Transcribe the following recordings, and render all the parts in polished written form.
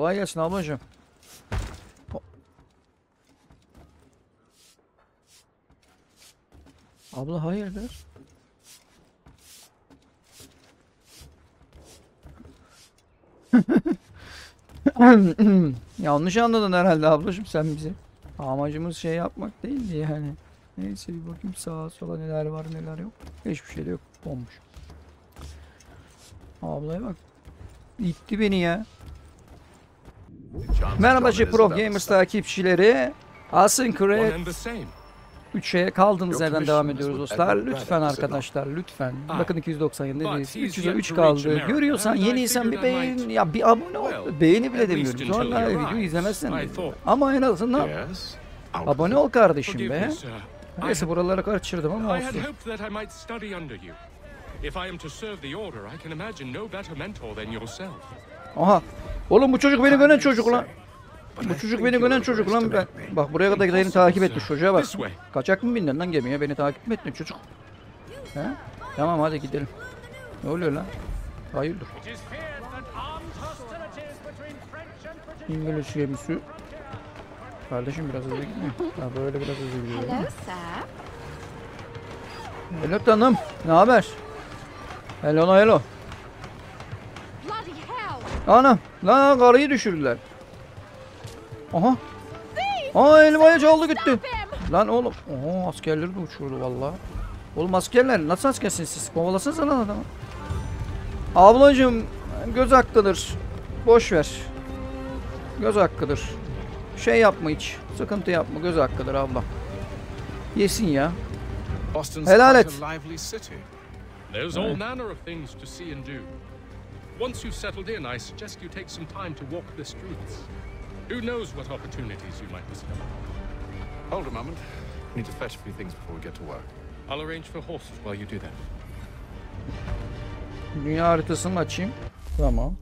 Kolay gelsin ablacığım. Abla hayırdır? Yanlış anladın herhalde ablacığım sen bizi. Amacımız şey yapmak değildi yani. Neyse bir bakayım sağa sola neler var neler yok. Hiçbir şey de yok. Olmuş. Ablaya bak. İtti beni ya. Merhaba Pro Gamers takipçileri. Assassin's Creed 3'e kaldığınız yerden devam ediyoruz dostlar. Lütfen arkadaşlar lütfen. Bakın 297'deyiz. 300'e 3 kaldı. Görüyorsan yeniysen bir beğen ya bir abone ol. Beğeni bile demiyorum. Sonra video izlemezsen. Ama en azından abone ol kardeşim be. Neyse buraları kaçırdım ama olsun. Aha. Oğlum bu çocuk beni gören çocuk lan. Bu çocuk beni gören çocuk lan. Ben. Bak buraya kadar gideni takip etti çocuğa bak. Kaçak mı bindin lan gemiye? Beni takip mi ettin çocuk? He? Tamam hadi gidelim. Ne oluyor lan? Hayırdır? İngiliz gemisi. Kardeşim biraz hızlı gitmiyor. Ha böyle biraz hızlı gidiyor. Hello tanım. Ne haber? Hello hello. Anam. Lan karıyı düşürdüler. Aha. Aa elmayı çaldı gitti. Lan oğlum. Oha askerleri de uçurdu vallahi. Oğlum askerler nasıl askersiniz siz? Kovalasanıza lan adamı. Ablacığım göz hakkıdır. Boş ver. Göz hakkıdır. Şey yapma hiç. Sıkıntı yapma. Göz hakkıdır abla. Yesin ya. Helal et. There's all manner of things to see and do. Once you've settled in, I suggest you take some time to walk the streets. Who knows what opportunities you might discover. Hold a moment. Need to fetch a few things before we get to work. I'll arrange for horses while you do that. Dünya haritasını açayım. Tamam.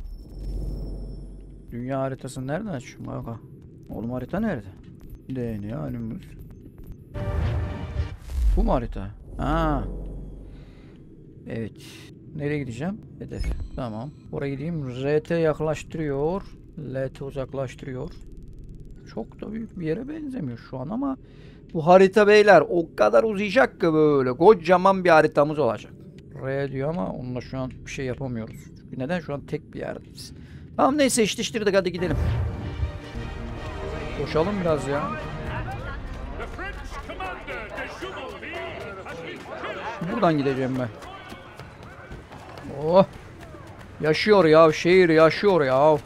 Dünya haritasını nereden açıyorum? Bak. Oğlum harita nerede? Dünya önümüz. Bu mu harita? Ha. Evet. Nereye gideceğim? Hedef. Tamam. Oraya gideyim. RT yaklaştırıyor. LT uzaklaştırıyor. Çok da büyük bir yere benzemiyor şu an ama bu harita beyler o kadar uzayacak ki böyle kocaman bir haritamız olacak. R diyor ama onunla şu an bir şey yapamıyoruz. Çünkü neden? Şu an tek bir yerdeyiz. Tamam neyse işleştirdik hadi gidelim. Koşalım biraz ya. Buradan gideceğim ben. Oh. Yaşıyor ya şehir yaşıyor ya.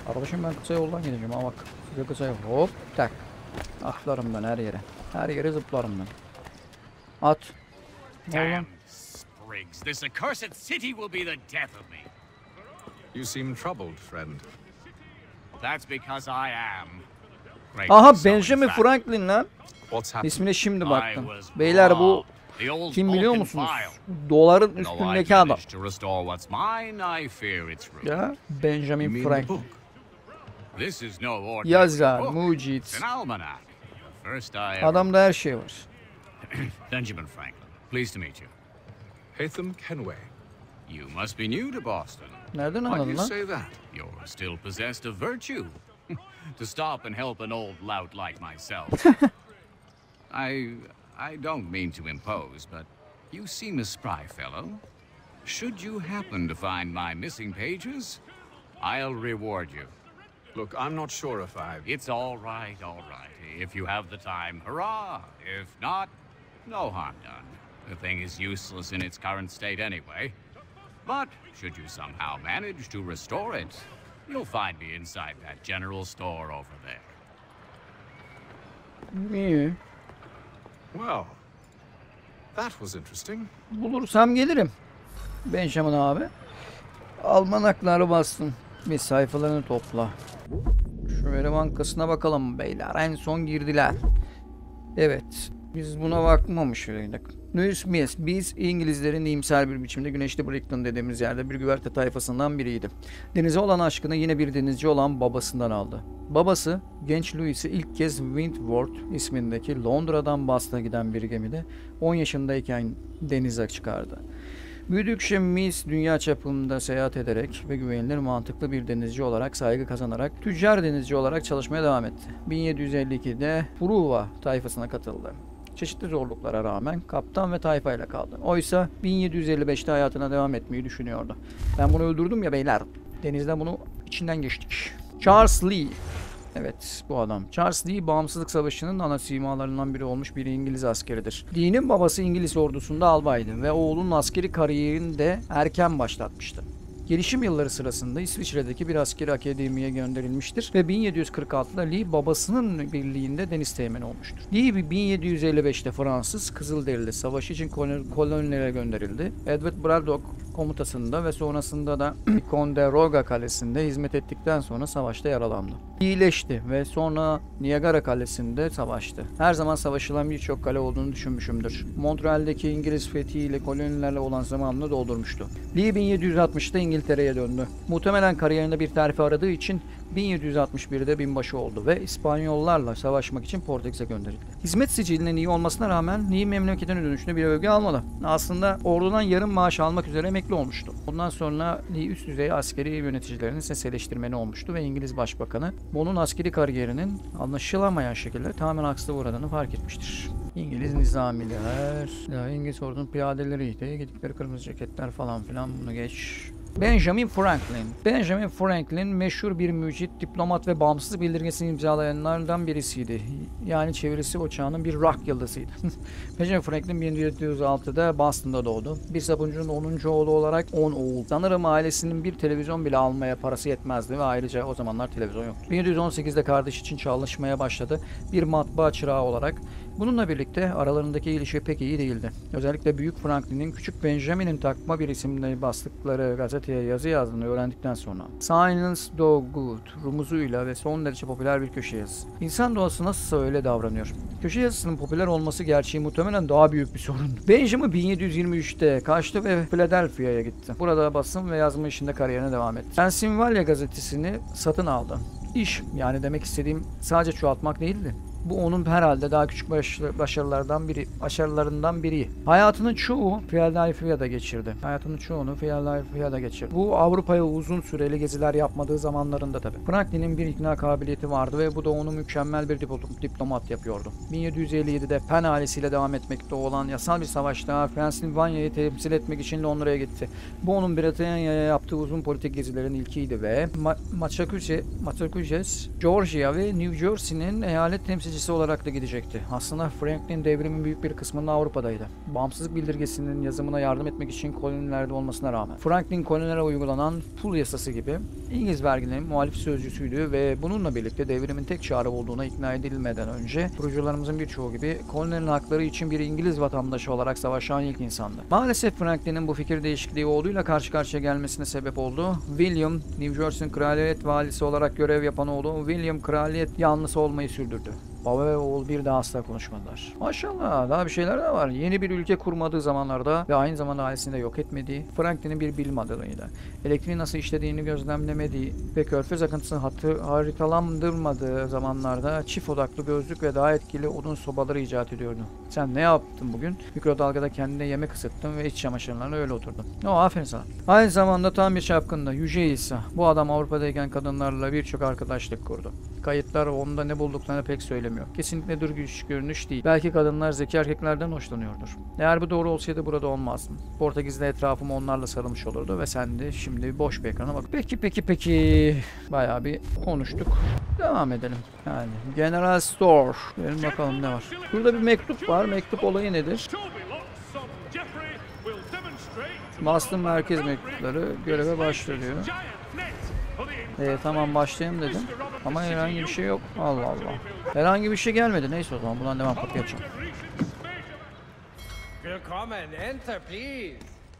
Arkadaşım ben kısa yoldan gideceğim ama bak. Size kısa yol. Hop tak. Atlarım ben her yere. Her yere zıplarım ben. At. Damn sprigs. This accursed city will be the death of me. You seem troubled, friend. That's because I am. Aha Benjamin Franklin lan. İsmine şimdi baktım. Beyler bu kim biliyor musunuz? Doların üstündeki adam. Ya Benjamin Franklin. Yazar, mucit. Adamda her şey var. Benjamin Franklin, pleased to meet you. Hatham Kenway. You must be new to Boston. Nereden anladın lan? You're still possessed of virtue. To stop and help an old lout like myself. I don't mean to impose, but you seem a spry fellow. Should you happen to find my missing pages, I'll reward you. Look, I'm not sure if It's all right, all right. If you have the time, hurrah. If not, no harm done. The thing is useless in its current state anyway. But should you somehow manage to restore it, you'll find me inside that general store over there. İyi. Well, that was interesting. Bulursam gelirim. Benjamin abi. Almanakları bastın. Bir sayfalarını topla. Şu veri bankasına bakalım beyler. En son girdiler. Evet. Biz buna bakmamıştık. Biz İngilizlerin iyimser bir biçimde Güneşli Brickton dediğimiz yerde bir güverte tayfasından biriydi. Denize olan aşkını yine bir denizci olan babasından aldı. Babası genç Louis'i ilk kez Wentworth ismindeki Londra'dan Boston'a giden bir gemide 10 yaşındayken denize çıkardı. Büyüdükçe Miss dünya çapında seyahat ederek ve güvenilir mantıklı bir denizci olarak saygı kazanarak tüccar denizci olarak çalışmaya devam etti. 1752'de Truva tayfasına katıldı. Çeşitli zorluklara rağmen kaptan ve tayfayla kaldı. Oysa 1755'te hayatına devam etmeyi düşünüyordu. Ben bunu öldürdüm ya beyler. Denizde bunu içinden geçtik. Charles Lee. Evet, bu adam. Charles Lee, Bağımsızlık Savaşı'nın ana simalarından biri olmuş bir İngiliz askeridir. Lee'nin babası İngiliz ordusunda albaydı ve oğlunun askeri kariyerini de erken başlatmıştı. Gelişim yılları sırasında İsviçre'deki bir askeri akademiye gönderilmiştir ve 1746'da Lee babasının birliğinde deniz teğmeni olmuştur. Lee 1755'te Fransız Kızılderili Savaşı için kolonilere gönderildi. Edward Braddock komutasında ve sonrasında da Conderoga Kalesi'nde hizmet ettikten sonra savaşta yaralandı. İyileşti ve sonra Niagara Kalesi'nde savaştı. Her zaman savaşılan birçok kale olduğunu düşünmüşümdür. Montreal'deki İngiliz fethiyle kolonilerle olan zamanını doldurmuştu. Lee 1760'ta İngiltere'ye döndü. Muhtemelen kariyerinde bir terfi aradığı için 1761'de binbaşı oldu ve İspanyollarla savaşmak için Portekiz'e gönderildi. Hizmet sicilinin iyi olmasına rağmen Lee memleketine dönüşünde bir övgü almadı. Aslında ordudan yarım maaş almak üzere emekli olmuştu. Ondan sonra Lee üst düzey askeri yöneticilerin ses eleştirmeni olmuştu ve İngiliz Başbakanı bunun askeri kariyerinin anlaşılamayan şekilde tamamen aksine uğradığını fark etmiştir. İngiliz nizamiler, İngiliz ordunun piyadeleriydi, gidikleri kırmızı ceketler falan filan, bunu geç. Benjamin Franklin. Benjamin Franklin meşhur bir mücit, diplomat ve bağımsızlık bildirgesini imzalayanlardan birisiydi. Yani çevirisi o çağının bir rock yıldızıydı. Benjamin Franklin 1736'da Boston'da doğdu. Bir sabuncunun 10. oğlu olarak 10 oğul. Sanırım ailesinin bir televizyon bile almaya parası yetmezdi ve ayrıca o zamanlar televizyon yoktu. 1718'de kardeş için çalışmaya başladı. Bir matbaa çırağı olarak. Bununla birlikte aralarındaki ilişki pek iyi değildi. Özellikle Büyük Franklin'in Küçük Benjamin'in takma bir isimle bastıkları gazeteye yazı yazdığını öğrendikten sonra. Silence Do Good rumuzuyla ve son derece popüler bir köşe yazısı. İnsan doğası nasılsa öyle davranıyor. Köşe yazısının popüler olması gerçeği muhtemelen daha büyük bir sorun. Benjamin 1723'te kaçtı ve Philadelphia'ya gitti. Burada basın ve yazma işinde kariyerine devam etti. Pennsylvania gazetesini satın aldı. İş, yani demek istediğim sadece çoğaltmak değildi. Bu onun herhalde daha küçük başarılarından biri. Hayatının çoğunu Philadelphia'da geçirdi. Bu Avrupa'ya uzun süreli geziler yapmadığı zamanlarında tabii. Franklin'in bir ikna kabiliyeti vardı ve bu da onu mükemmel bir diplomat yapıyordu. 1757'de Penn ailesiyle devam etmekte olan yasal bir savaşta Pennsylvania'yı temsil etmek için Londra'ya gitti. Bu onun Britanya'ya yaptığı uzun politik gezilerin ilkiydi ve Massachusetts, Georgia ve New Jersey'nin eyalet temsilcisi olarak da gidecekti. Aslında Franklin devrimin büyük bir kısmında Avrupa'daydı. Bağımsızlık bildirgesinin yazımına yardım etmek için kolonilerde olmasına rağmen. Franklin kolonilere uygulanan pul yasası gibi İngiliz vergilerinin muhalif sözcüsüydü ve bununla birlikte devrimin tek çare olduğuna ikna edilmeden önce kurucularımızın birçoğu gibi kolonilerin hakları için bir İngiliz vatandaşı olarak savaşan ilk insandı. Maalesef Franklin'in bu fikir değişikliği oğluyla karşı karşıya gelmesine sebep oldu. William, New Jersey'nin kraliyet valisi olarak görev yapan oğlu William kraliyet yanlısı olmayı sürdürdü. Baba ve oğul bir daha asla konuşmadılar. Maşallah, daha bir şeyler de var. Yeni bir ülke kurmadığı zamanlarda ve aynı zamanda ailesini de yok etmediği, Franklin'in bir bilim adamıydı. Elektriğin nasıl işlediğini gözlemlemediği ve körfez akıntısını haritalandırmadığı zamanlarda çift odaklı gözlük ve daha etkili odun sobaları icat ediyordu. Sen ne yaptın bugün? Mikrodalgada kendine yemek ısıttın ve iç çamaşırlarla öyle oturdun. Aferin sana. Aynı zamanda tam bir çapkındı. Yüce İsa. Bu adam Avrupa'dayken kadınlarla birçok arkadaşlık kurdu. Kayıtlar onda ne bulduklarını pek söylemiyor. Kesinlikle dürüst görünüş değil. Belki kadınlar zeki erkeklerden hoşlanıyordur. Eğer bu doğru olsaydı burada olmazdın. Portekiz'de etrafım onlarla sarılmış olurdu ve sen de şimdi boş bir ekrana bak. Peki. Bayağı bir konuştuk. Devam edelim. Yani General Store. Gelin bakalım ne var. Burada bir mektup var. Mektup olayı nedir? Boston merkez mektupları göreve başlıyor. Tamam başlayalım dedim. Ama herhangi bir şey yok. Allah Allah. Herhangi bir şey gelmedi. Neyse o zaman buradan devam, kapıyı açalım.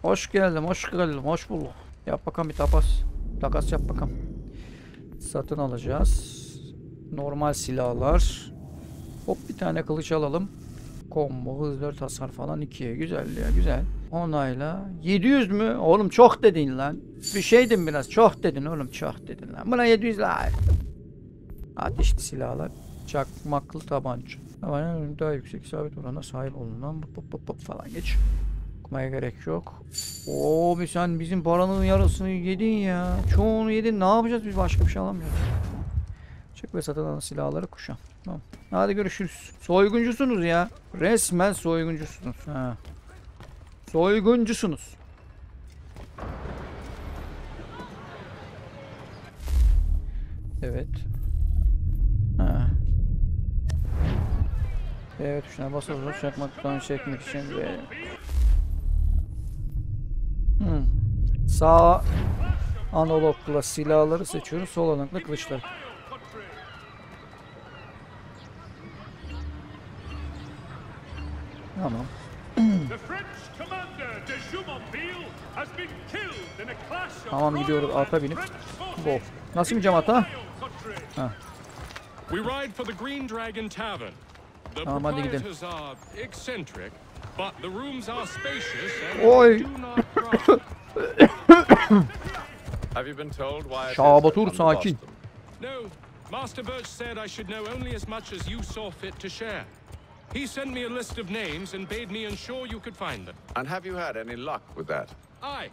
Hoş geldin, hoş bulduk. Yap bakalım bir takas yap bakalım. Satın alacağız. Normal silahlar. Hop bir tane kılıç alalım. Combo, hız 4 hasar falan 2'ye. Güzel ya, güzel. Onayla. 700 mü? Oğlum çok dedin lan. Bir şeydin biraz. Çok dedin oğlum. Çok dedin lan. Buna 700 la. Ateşli silahlar. Çakmaklı tabanca. Ama daha yüksek isabet oranına sahip olunan falan geç. Bakmaya gerek yok. Oo, sen bizim paranın yarısını yedin ya. Çoğunu yedin. Ne yapacağız biz? Başka bir şey alamayacağız. Çık ve satın alan silahları kuşan. Tamam. Hadi görüşürüz. Soyguncusunuz ya. Resmen soyguncusunuz. Ha. Soyguncusunuz. Evet. Ha. Evet, tuşuna basıyoruz. Çakmaktan çekmek için ve sağ analogla silahları seçiyoruz. Sol analogla kılıçları. Tamam. Tamam, gidiyoruz ata binip. Go. Nasıl bineceğim ata? Ha. We ride for the Green Dragon Tavern. The Tamam, hadi gidelim. proprietors are eccentric, but the rooms are spacious and Oy. they do not crowd. Have you been told why it is Şabatur, that under sakin. Boston? No, Master Birch said I should know only as much as you saw fit to share. He sent me a list of names and bade me ensure you could find them. And have you had any luck with that? Aye.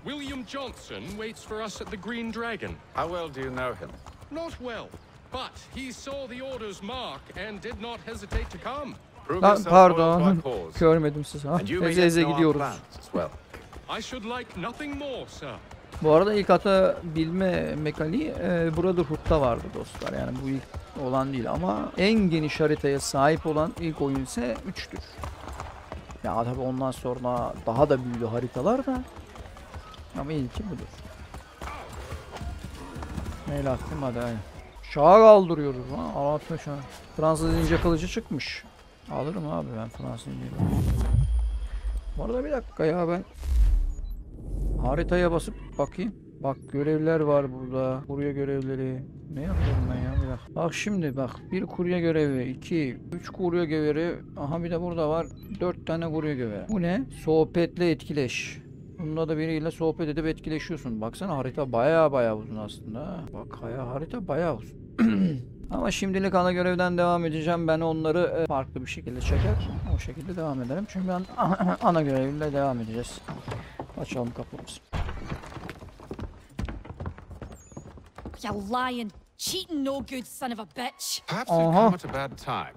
William Johnson waits for us at the Green Dragon. How well do you know him? Not well, but he saw the order's mark and did not hesitate to come. Prove Lan, yourself loyal pardon. to our cause, Görmedim sizi. Ha. and you may Eze get eze to know our gidiyoruz. plans as well. I should like nothing more, sir. Bu arada ilk ata bilme mekaniği Brotherhood'da vardı dostlar. Yani bu ilk olan değil ama en geniş haritaya sahip olan ilk oyun ise 3'tür. Ya tabi ondan sonra daha da büyüdü haritalar da. Ama ilki budur. Neyle attım, hadi aynen. Şaha kaldırıyoruz ha. Anlatma şu an. Fransız ince kılıcı çıkmış. Alırım abi ben Fransız ince kılıcı. Bu arada bir dakika ya, ben haritaya basıp bakayım. Bak, görevler var burada. Kurye görevleri. Ne yapıyorum ben ya? Bir dakika. Bak şimdi bak. Bir kurye görevi. 2, 3 kurye görevi. Aha, bir de burada var. 4 tane kurye görevi. Bu ne? Sohbetle etkileş. Bunda da biriyle sohbet edip etkileşiyorsun. Baksana, harita baya uzun aslında. Bak, harita baya uzun. Ama şimdilik ana görevden devam edeceğim. Ben onları farklı bir şekilde çeker. O şekilde devam ederim. Çünkü ben ana görevle devam edeceğiz. Açalım kapımızı. You lying, cheating, no good son of a bitch. Perhaps we've come at a bad time.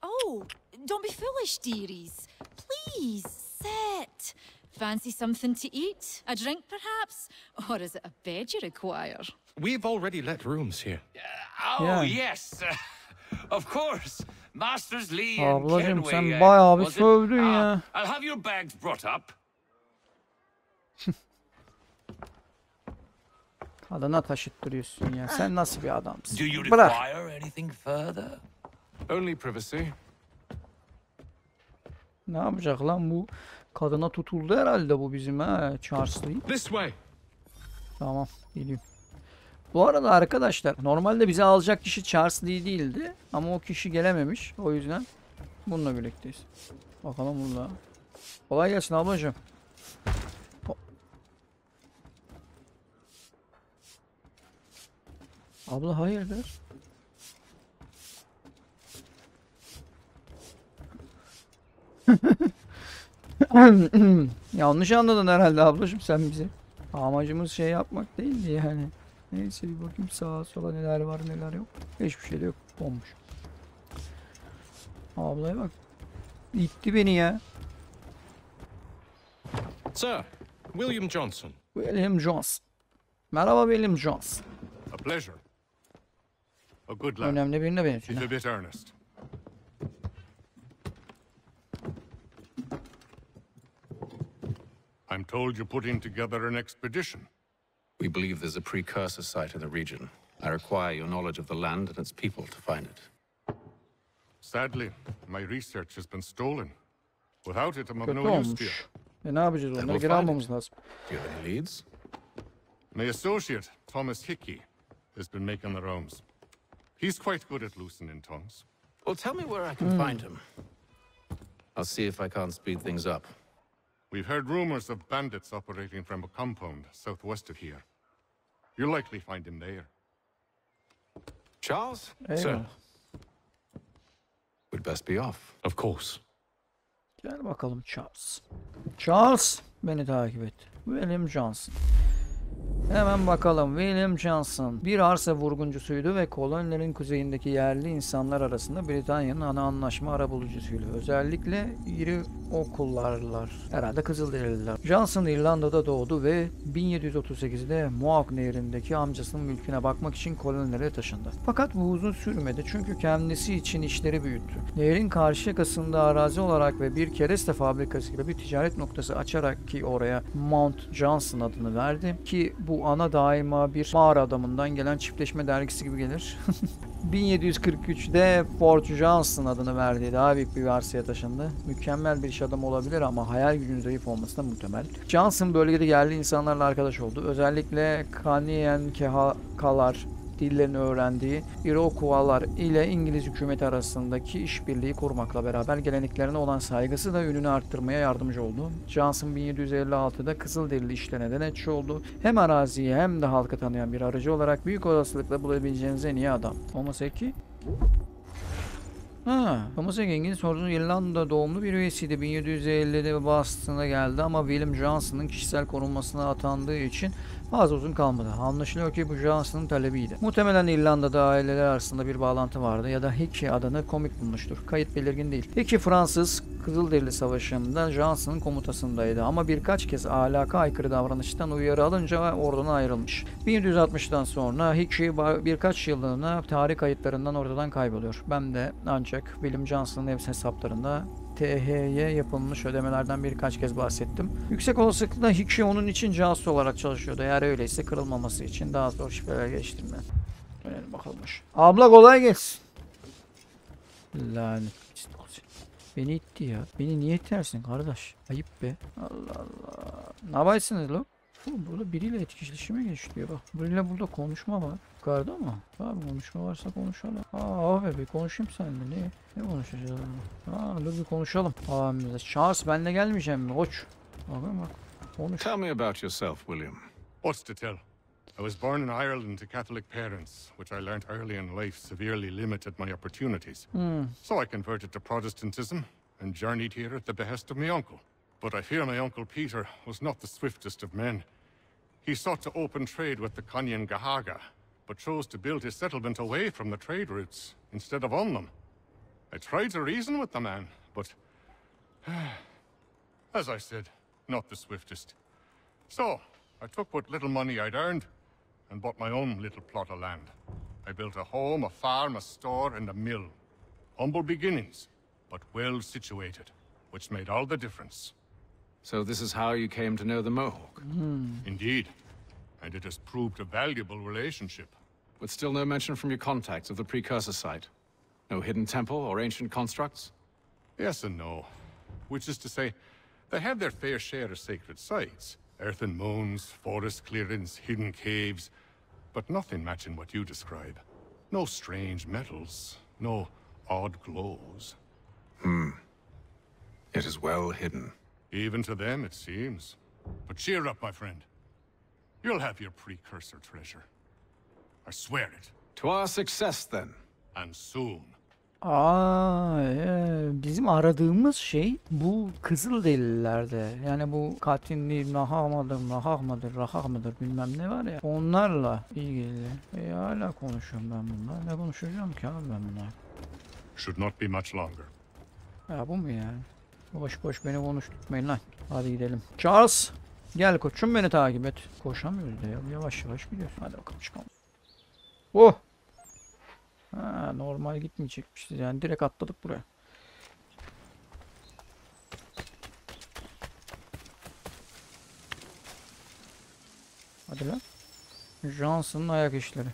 Oh, don't be foolish, dearies. Please, sit. Fancy something to eat? A drink, perhaps? Or is it a bed you require? We've already let rooms here. Yeah. Yes. Of course. Masters Lee and Ablacım, Kenway. sen bayağı bir was it? sövdün ya. I'll have your bags brought up. Kadına taşıttırıyorsun ya. Sen nasıl bir adamsın? Do you Bırak. require anything further? Only privacy. Ne yapacak lan bu? Kadına tutuldu herhalde bu bizim ha. Charles Lee. This way. Tamam, geliyorum. Bu arada arkadaşlar, normalde bizi alacak kişi Charles Lee değildi. Ama o kişi gelememiş. O yüzden bununla birlikteyiz. Bakalım burada. Kolay gelsin ablacığım. Abla hayırdır? Yanlış anladın herhalde ablacığım sen bizi. Amacımız şey yapmak değildi yani. Neyse, bir bakayım sağa sola neler var neler yok. Hiçbir şey de yok. Bomboş. Ablaya bak. İtti beni ya. Sir, William Johnson. William Johnson. Merhaba William Johnson. A pleasure. A good lad. Önemli birine He's benziyor. a bit earnest. I'm told you're putting together an expedition. We believe there's a precursor site in the region. I require your knowledge of the land and its people to find it. Sadly, my research has been stolen. Without it, I'm of Kötü no use to you. olmuş. Ne yapacağız? Then Onları we'll geri find almamız lazım. Do you have any leads? My associate, Thomas Hickey, has been making the rounds. He's quite good at loosening tongues. Well, tell me where I can find him. I'll see if I can't speed things up. We've heard rumors of bandits operating from a compound southwest of here. You'll likely find him there. Charles? Eyvallah. We'd best be off. Of course. Gel bakalım Charles. Charles beni takip et. William Johnson. Hemen bakalım. William Johnson bir arsa vurguncusuydu ve kolonilerin kuzeyindeki yerli insanlar arasında Britanya'nın ana anlaşma arabulucusuydu. Özellikle iri okullarlar. Herhalde Kızılderililer. Johnson İrlanda'da doğdu ve 1738'de Mohawk Nehri'ndeki amcasının mülküne bakmak için kolonilere taşındı. Fakat bu uzun sürmedi çünkü kendisi için işleri büyüttü. Nehrin karşı yakasında arazi olarak ve bir kereste fabrikası gibi bir ticaret noktası açarak ki oraya Mount Johnson adını verdi ki bu ana daima bir mağara adamından gelen çiftleşme dergisi gibi gelir. 1743'de Fort Johnson adını verdiği daha büyük bir arsaya taşındı. Mükemmel bir iş adamı olabilir ama hayal gücünün zayıf olması da muhtemel. Johnson bölgede yerli insanlarla arkadaş oldu. Özellikle Kanien'kalar dillerini öğrendiği Iroquois'lar ile İngiliz hükümeti arasındaki işbirliği kurmakla beraber geleneklerine olan saygısı da ününü arttırmaya yardımcı oldu. Johnson 1756'da Kızılderili işlerine denetçi oldu. Hem araziyi hem de halkı tanıyan bir aracı olarak büyük olasılıkla bulabileceğiniz en iyi adam. Thomas Eski? Thomas Eski İngiliz ordunun İrlanda doğumlu bir üyesiydi. 1750'de Boston'a geldi ama William Johnson'ın kişisel korunmasına atandığı için fazla uzun kalmadı. Anlaşılıyor ki bu Johnson'ın talebiydi. Muhtemelen İrlanda'da aileler arasında bir bağlantı vardı ya da Hickey adını komik bulmuştur. Kayıt belirgin değil. Hickey Fransız Kızılderili Savaşı'nda Johnson'ın komutasındaydı ama birkaç kez ahlaka aykırı davranıştan uyarı alınca oradan ayrılmış. 1760'dan sonra Hickey birkaç yıllığına tarih kayıtlarından ortadan kayboluyor. Ben de ancak William Johnson'ın ev hesaplarında TH'ye yapılmış ödemelerden birkaç kez bahsettim. Yüksek olasılıkla Hickey onun için casus olarak çalışıyordu. Eğer öyleyse kırılmaması için daha zor şifreler geliştirme. Dönelim bakalımmış. Abla kolay gelsin. Lanet. Beni itti ya. Beni niye itersin kardeş? Ayıp be. Allah Allah. Ne yaparsınız lan? Burada biriyle etkileşime geçiyor bak. Biriyle burada konuşma var. Yukarıda mı? Abi konuşma varsa konuşalım. Abi bir konuşayım seninle. Ne konuşacağız? Dur bir konuşalım. Charles benle gelmeyeceğim mi? Koç. Bakın bak. Konuş. Tell me about yourself, William. What's to tell? I was born in Ireland to Catholic parents, which I learnt early in life severely limited my opportunities. So I converted to Protestantism and journeyed here at the behest of my uncle. But I fear my uncle Peter was not the swiftest of men. He sought to open trade with the Kanien'kehá:ka, but chose to build his settlement away from the trade routes instead of on them. I tried to reason with the man, but as I said, not the swiftest. So I took what little money I'd earned and bought my own little plot of land. I built a home, a farm, a store, and a mill. Humble beginnings, but well situated, which made all the difference. So this is how you came to know the Mohawk? Indeed, and it has proved a valuable relationship. With still no mention from your contacts of the precursor site? No hidden temple or ancient constructs? Yes and no. Which is to say, they have their fair share of sacred sites. Earthen mounds, forest clearings, hidden caves, but nothing matching what you describe. No strange metals, no odd glows. It is well hidden. Even to them, it seems. But cheer up, my friend. You'll have your precursor treasure. I swear it. To our success, then. And soon. Bizim aradığımız şey bu Kızılderililerde. Yani bu katilli nahak mıdır bilmem ne var ya. Onlarla ilgili. Hala konuşuyorum ben bunlar. Ne konuşacağım ki abi ben bunlar? Should not be much longer. Ya bu mu yani? Boş boş beni konuşturmayın lan. Hadi gidelim. Charles! Gel koçum beni takip et. Koşamıyoruz da ya. Yavaş yavaş gidiyoruz. Hadi bakalım çıkalım. Oh! Normal gitmeyecekmişiz yani. Direkt atladık buraya. Hadi lan. Johnson'ın ayak işleri.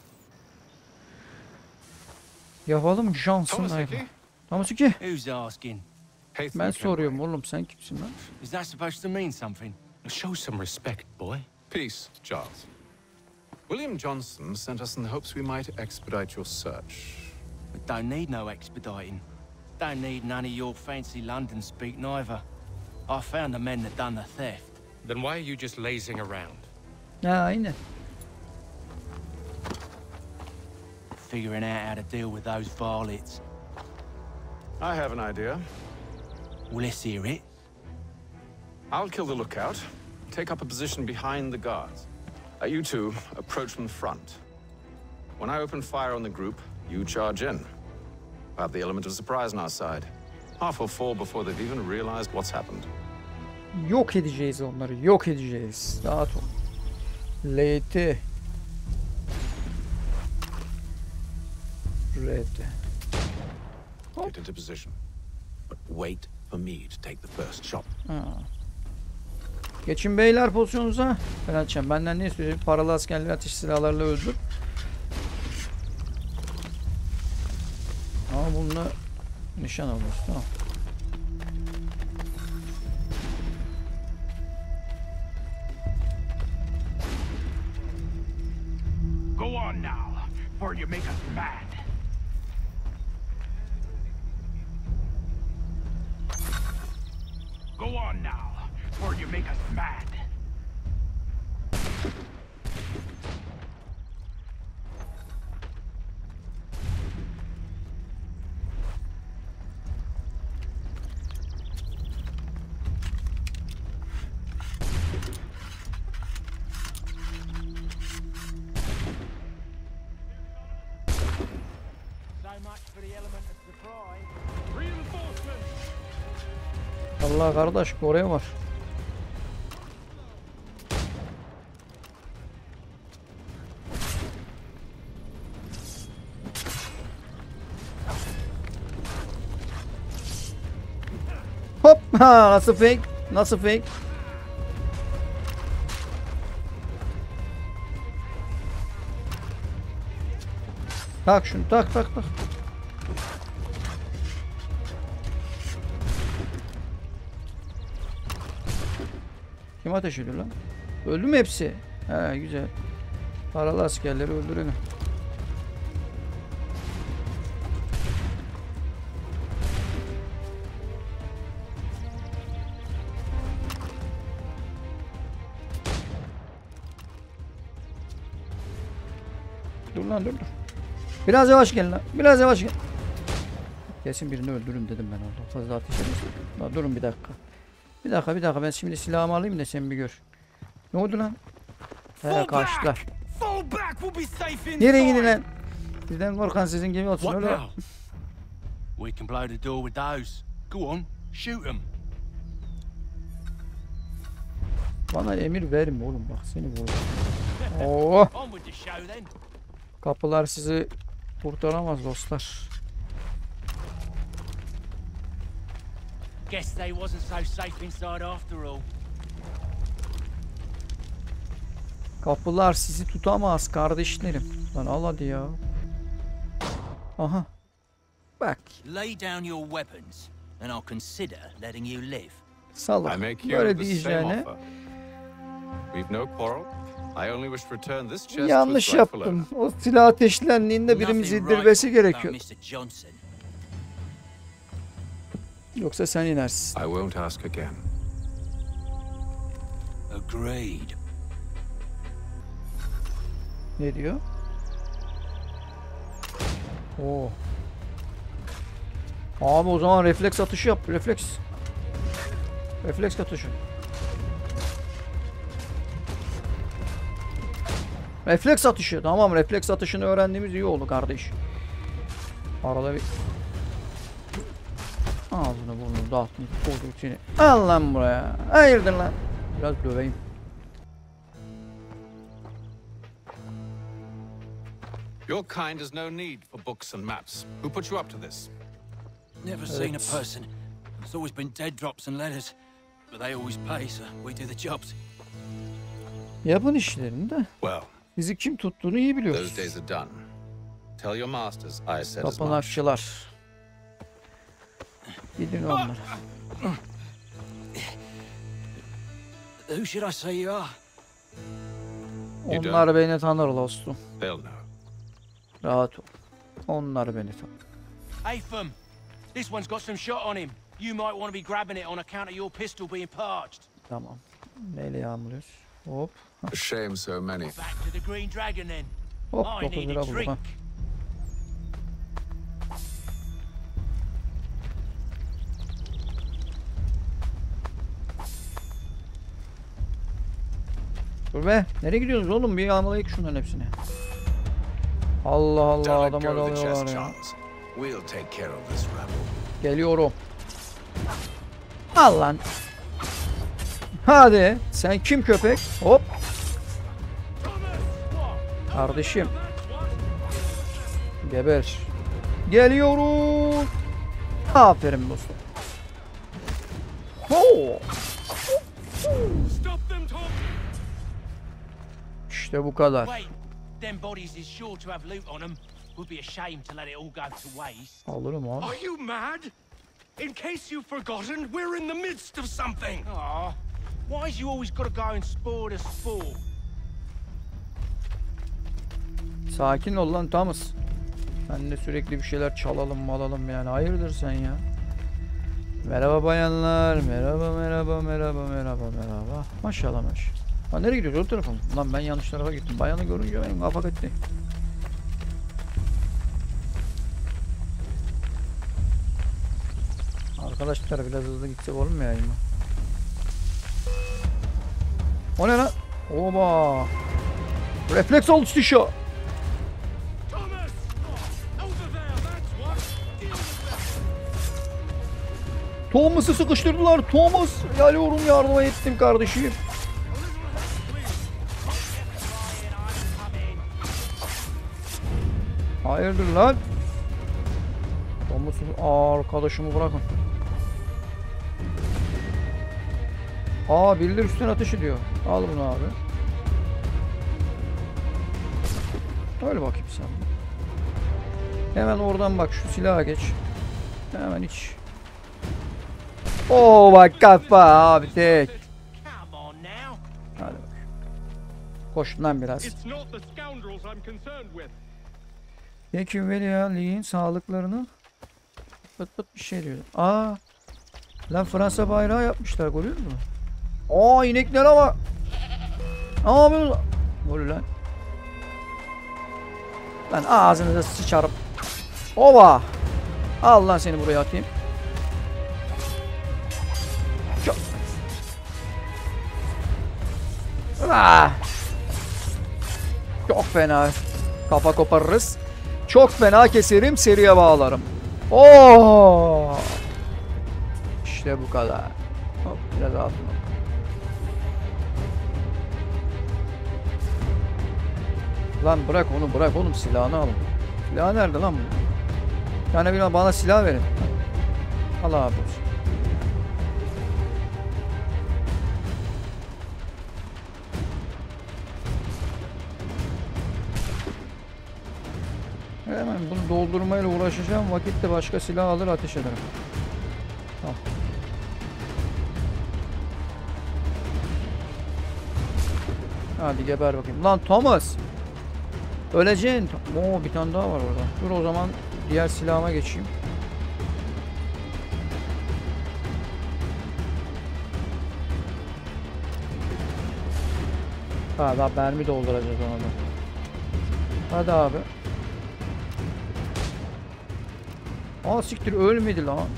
Yapalım Johnson'ın ayak işleri. Thomas Eski. Who's asking? Ben soruyorum oğlum sen kimsin lan? Is that supposed to mean something? Show some respect, boy. Peace, Charles. William Johnson sent us in the hopes we might expedite your search. We don't need no expediting. Don't need none of your fancy London speak neither. I found the men that done the theft. Then why are you just lazing around? Aynen. Figuring out how to deal with those varlets. I have an idea. Well, let's hear it. I'll kill the lookout, take up a position behind the guards. You two approach from the front. When I open fire on the group, you charge in. We'll have the element of surprise on our side. Half will fall before they've even realized what's happened. Yok edeceğiz onları. Yok edeceğiz. Rahat ol. LT. RT. Get into position. But wait for me to take the first shot. Geçin beyler pozisyonunuza. Ben açacağım. Benden ne istiyorsun? Paralı askerleri ateş silahlarla öldür. Ama bununla nişan alıyoruz. Tamam. Go on now, or you make us mad. Go on now, or you make us mad. Allah kardeş, oraya var. Hop! Ha, nasıl fake? Nasıl fake? Tak şunu, tak. Kim ateş ediyor lan? Öldü mü hepsi? He, güzel. Paralı askerleri öldürelim. Dur lan, dur. Biraz yavaş gel lan. Biraz yavaş gel. Kesin birini öldürün dedim ben orada. Fazla ateş edin. Durun bir dakika. Bir dakika. Ben şimdi silahımı alayım da sen bir gör. Ne oldu lan? He, kaçtılar. Nereye gidin lan? Sizden korkan sizin gibi olsun öyle. We can blow the door with those. Go on, shoot them. Bana emir verme oğlum, bak seni vurur. Oo. Kapılar sizi kurtaramaz dostlar. Guess they wasn't so safe inside after all. Kapılar sizi tutamaz kardeşlerim. Lan al hadi ya. Aha. Bak. Lay down your weapons and I'll consider letting you live. Salak. I make you Böyle the same diyeceğine. offer. We've no quarrel. I only wish to return this chest Yanlış to its rightful owner. yaptım. O silah ateşlendiğinde birimizi indirmesi gerekiyor. Yoksa sen inersin. I won't ask again. Agreed. Ne diyor? Oo. Abi o zaman refleks atışı yap. Refleks. Refleks atışı. Refleks atışı. Tamam, refleks atışını öğrendiğimiz iyi oldu kardeş. Arada bir ağzını burnunu dağıttın. Koyduk seni. Al lan buraya. Hayırdır lan. Biraz döveyim. Your kind has no need for books and maps. Who put you up to this? Never seen a person. It's always been dead drops and letters. But they always pay, so we do the jobs. Yapın işlerini de. Well, Bizi kim tuttuğunu iyi biliyoruz. those days are done. Tell your masters I said as much. Tapınakçılar. Gidin onlara. Who should I say you are? Onlar beni tanır dostum. They'll know. Rahat ol. Onlar beni tanır. Hey, Fum. This one's got some shot on him. You might want to be grabbing it on account of your pistol being parched. Tamam. Neyle yağmurluyoruz? Hop. A shame so many. Back to the Green Dragon then. Hop, I 9 need lira a bulduk drink. ha. Dur be. Nereye gidiyorsunuz oğlum? Bir yağmalayık şunların hepsini. Allah Allah, Don't let adama go of the chest, dalıyorlar ya. Charles. We'll take care of this rebel. Geliyorum. Al lan. Hadi. Sen kim köpek? Hop. Kardeşim. Geber. Geliyorum. Aferin dostum. Oo. İşte bu kadar. Wait, them bodies is sure to have loot on them. Would be a shame to let it all go to waste. Alırım abi. Are you mad? In case you've forgotten, we're in the midst of something. Aw, why is you always got to go and spoil the sport? Sakin ol lan Thomas. Ben de sürekli bir şeyler çalalım malalım yani. Hayırdır sen ya? Merhaba bayanlar. Merhaba merhaba merhaba merhaba merhaba. Maşallah maşallah. Ha nereye gidiyoruz? O tarafa mı? Lan ben yanlış tarafa gittim. Bayanı görünce benim kafa gitti. Arkadaşlar biraz hızlı gitsek olur mu ya? O ne lan? Oba! Refleks alıştışı. Thomas'ı sıkıştırdılar. Thomas. Geliyorum yardıma ettim kardeşim. Hayırdır lan? Thomas'ı arkadaşımı bırakın. Aa birileri üstten ateş ediyor. Al bunu abi. Öyle bakayım sen. Hemen oradan bak şu silaha geç. Hemen iç. Oo bak kafa abi tek. Come on now. Hadi bak. Koş lan biraz. It's not the scoundrels I'm concerned with. Peki veliahtliğin sağlıklarını pıt pıt bir şey diyor. Aa. Lan Fransa bayrağı yapmışlar görüyor musun? Aa ineklere bak. Ne yapıyorsun? Böyle lan. Lan ağzınıza sıçarım. Ova. Al lan seni buraya atayım. Çok. Ah. Çok fena. Kafa koparırız. Çok fena keserim, seriye bağlarım. Oo. İşte bu kadar. Hop, biraz altına. Lan bırak onu, bırak oğlum, silahını alın. Silah nerede lan bu? Yani bir bana silah verin. Al abi. Hemen bunu doldurmayla uğraşacağım. Vakitte başka silah alır ateş ederim. Tamam. Hadi geber bakayım. Lan Thomas! Öleceksin. Oo bir tane daha var orada. Dur o zaman diğer silahıma geçeyim. Ha daha mermi dolduracağız ona da. Hadi abi. Aa siktir ölmedi lan.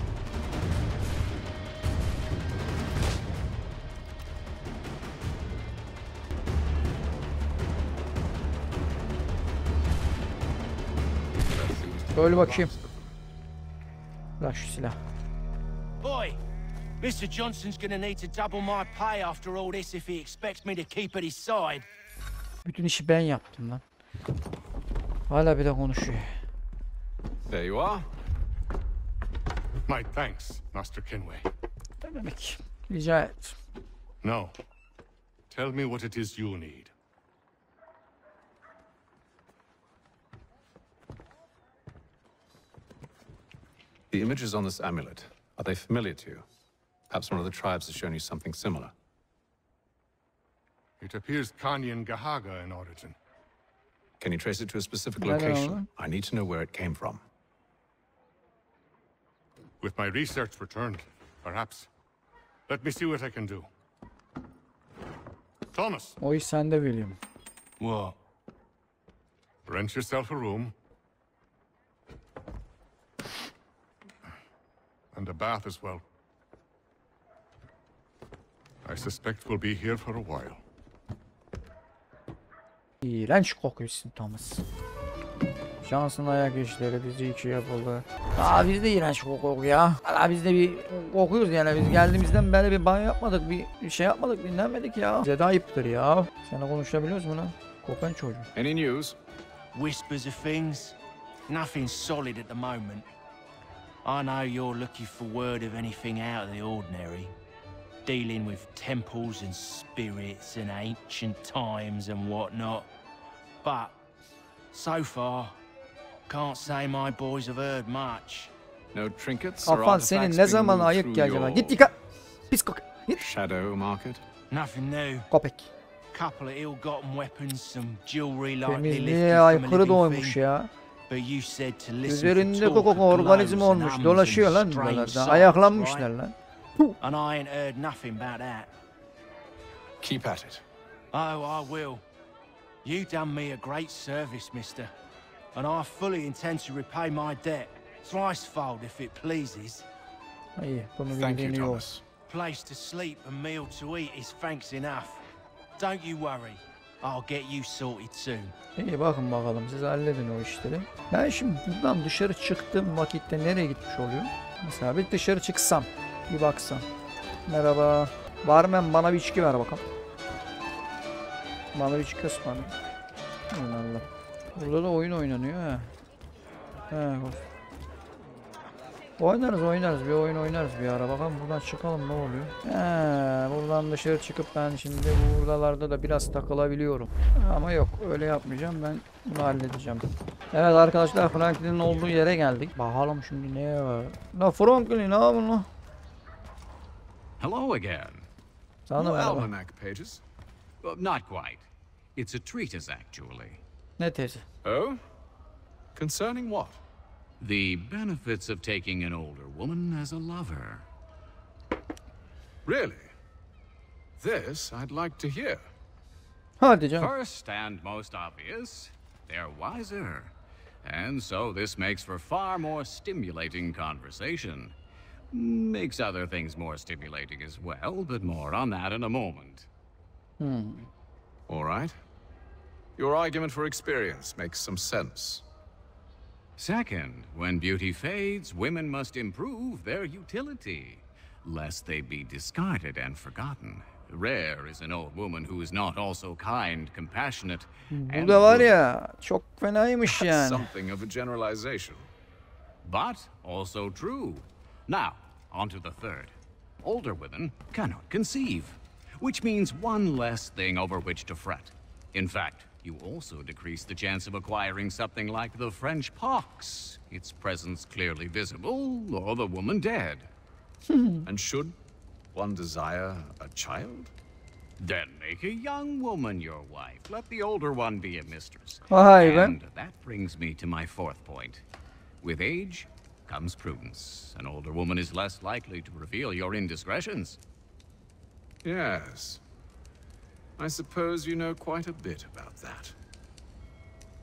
Öyle bakayım. Bırak şu silah. Boy, Mr. Johnson's gonna need to double my pay after all this if he expects me to keep at his side. Bütün işi ben yaptım lan. Hala bir de konuşuyor. There you are. My thanks, Master Kenway. Ne demek? Rica et. Now, tell me what it is you need. The images on this amulet, are they familiar to you? Perhaps one of the tribes has shown you something similar. It appears Kanyan Gahaga in origin. Can you trace it to a specific I don't location? know. I need to know where it came from. With my research returned, perhaps. Let me see what I can do. Thomas, O iş sende William. What? rent yourself a room. And a bath as well. I suspect we'll be here for a while. İğrenç kokuyorsun Thomas. Şansın ayak işleri dizi 2 yapıldı. Aa biz de iğrenç kokuyor ya. Hala biz de bir kokuyoruz yani. Biz geldiğimizden beri bir banyo yapmadık, bir şey yapmadık, dinlenmedik ya. Bize de ayıptır ya. Seninle konuşabiliyoruz mu lan? Kokan çocuğu. Any news? Whispers of things. Nothing solid at the moment. I know you're looking for word of anything out of the ordinary. Dealing with temples and spirits and ancient times and whatnot. But so far, can't say my boys have heard much. No trinkets or Kafan artifacts senin ne being zaman moved ayık through ki acaba? your Git yıka. Pis koku. Git. shadow market? Nothing new. Köpek. Couple of ill-gotten weapons, some jewelry likely lifted Temizliğe from a aykırı living doymuş thing. ya. But you said to listen Üzerinde for talk koku of organizma glows and olmuş. hums Dolaşıyor and lan strange buralarda. sights, Ayaklanmışlar right? lan. And I ain't heard nothing about that. Keep at it. Oh, I will. You done me a great service, mister. And I fully intend to repay my debt. Thricefold, if it pleases. İyi, bunu Thank you, bildiğin iyi olsun. Thomas. Place to sleep and meal to eat is thanks enough. Don't you worry. I'll get you sorted soon. İyi bakın bakalım, siz halledin o işleri. Ben şimdi buradan dışarı çıktığım vakitte nereye gitmiş oluyor? Mesela bir dışarı çıksam, bir baksam. Merhaba. Barmen bana bir içki ver bakalım. Bana bir içki ısmarla. Allah. Burada da oyun oynanıyor ha. He. Oynarız bir oyun oynarız bir ara. Bakalım buradan çıkalım ne oluyor. He, buradan dışarı çıkıp ben şimdi buralarda da biraz takılabiliyorum. Ama yok öyle yapmayacağım, ben bunu halledeceğim. Evet arkadaşlar, Franklin'in olduğu yere geldik. Bakalım şimdi ne var. La Franklin ne yapıyorsun lan? Hello again. Sana More merhaba. almanac pages? Not quite. It's a treatise, actually. Ne tezi? Oh? Concerning what? The benefits of taking an older woman as a lover. Really? This I'd like to hear. Hadi canım. First and most obvious, they're wiser. And so this makes for far more stimulating conversation. Makes other things more stimulating as well, but more on that in a moment. All right. Your argument for experience makes some sense. Second, when beauty fades, women must improve their utility, lest they be discarded and forgotten. Rare is an old woman who is not also kind, compassionate, Bu da var ya, çok fenaymış That's yani. something of a generalization. but also true. Now, on to the third. Older women cannot conceive, which means one less thing over which to fret. In fact, you also decrease the chance of acquiring something like the French pox, its presence clearly visible, or the woman dead. And should one desire a child? Then make a young woman your wife. Let the older one be a mistress. Vay be. And that brings me to my fourth point. With age comes prudence. An older woman is less likely to reveal your indiscretions. Yes. I suppose you know quite a bit about that.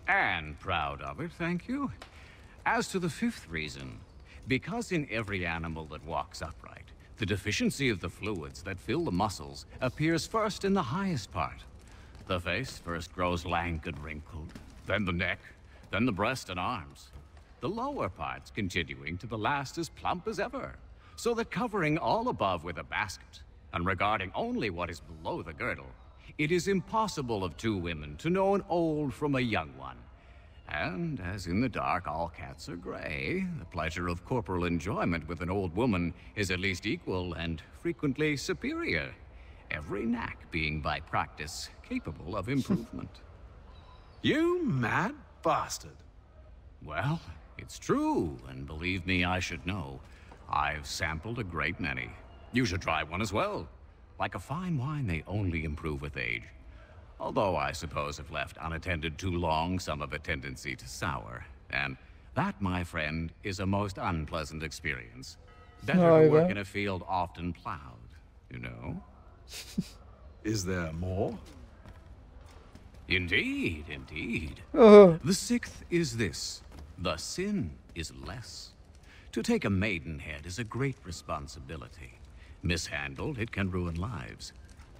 And proud of it, thank you. As to the fifth reason, because in every animal that walks upright, the deficiency of the fluids that fill the muscles appears first in the highest part. The face first grows lank and wrinkled, then the neck, then the breast and arms. The lower parts continuing to the last as plump as ever, so that covering all above with a basket, and regarding only what is below the girdle, it is impossible of two women to know an old from a young one. And as in the dark all cats are gray, the pleasure of corporal enjoyment with an old woman is at least equal and frequently superior, every knack being by practice capable of improvement. You mad bastard. Well, it's true, and believe me, I should know. I've sampled a great many. You should try one as well. Like a fine wine, they only improve with age. Although I suppose if left unattended too long, some have a tendency to sour. And that, my friend, is a most unpleasant experience. Better to work in a field often plowed, you know? Is there more? Indeed, indeed. Oh. The sixth is this. The sin is less. To take a maidenhead is a great responsibility. Mishandled, it can ruin lives.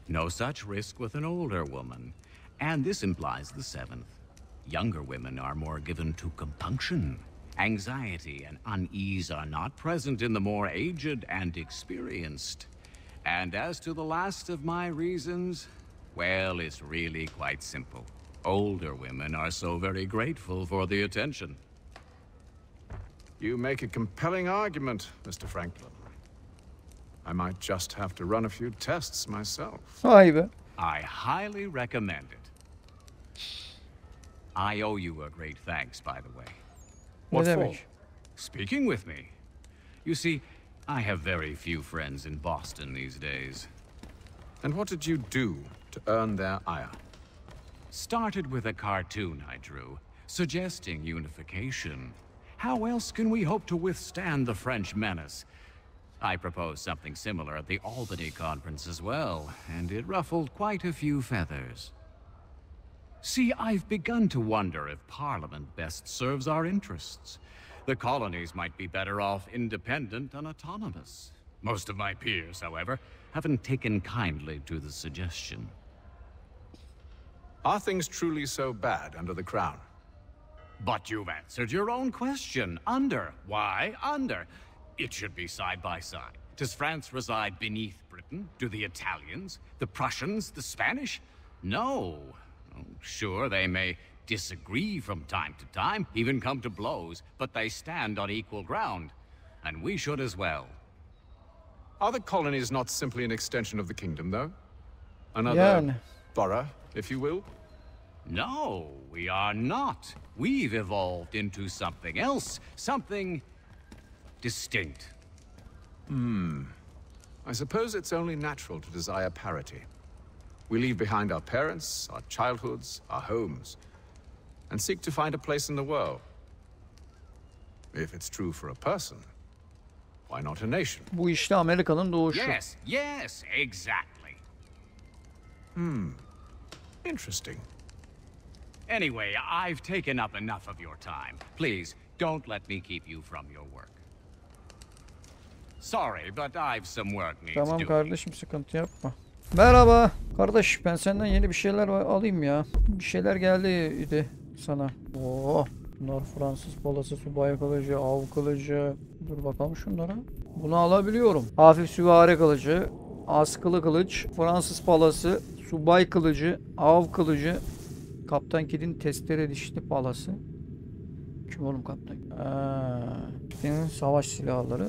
No such risk with an older woman. And this implies the seventh. Younger women are more given to compunction. Anxiety and unease are not present in the more aged and experienced. And as to the last of my reasons, well, it's really quite simple. Older women are so very grateful for the attention. You make a compelling argument, Mr. Franklin. I might just have to run a few tests myself. Vay be. I highly recommend it. I owe you a great thanks, by the way. What Ne for? demek? Speaking with me. You see, I have very few friends in Boston these days. And what did you do to earn their ire? Started with a cartoon I drew, suggesting unification. How else can we hope to withstand the French menace? I proposed something similar at the Albany conference as well, and it ruffled quite a few feathers. See, I've begun to wonder if Parliament best serves our interests. The colonies might be better off independent and autonomous. Most of my peers, however, haven't taken kindly to the suggestion. Are things truly so bad under the Crown? But you've answered your own question. Under. Why under? It should be side by side. Does France reside beneath Britain? Do the Italians, the Prussians, the Spanish? No. Oh, sure, they may disagree from time to time, even come to blows, but they stand on equal ground. And we should as well. Are the colonies not simply an extension of the kingdom, though? Another Yani. borough, if you will? No, we are not. We've evolved into something else, something distinct. I suppose it's only natural to desire parity. We leave behind our parents, our childhoods, our homes, and seek to find a place in the world. If it's true for a person, why not a nation? Bu işte Amerika'nın doğuşu. Yes, yes, exactly. Interesting. Anyway, I've taken up enough of your time. Please, don't let me keep you from your work. Sorry, but I've some work needs Tamam doing. kardeşim, sıkıntı yapma. Merhaba. Kardeş, ben senden yeni bir şeyler alayım ya. Bir şeyler geldi sana. Oo, bunlar Fransız balası, subay kılıcı, av kılıcı. Dur bakalım şunlara. Bunu alabiliyorum. Hafif süvari kılıcı, askılı kılıç, Fransız palası, subay kılıcı, av kılıcı, Kaptan Kidd'in testere dişli palası. Kim oğlum Kaptan? Senin savaş silahları.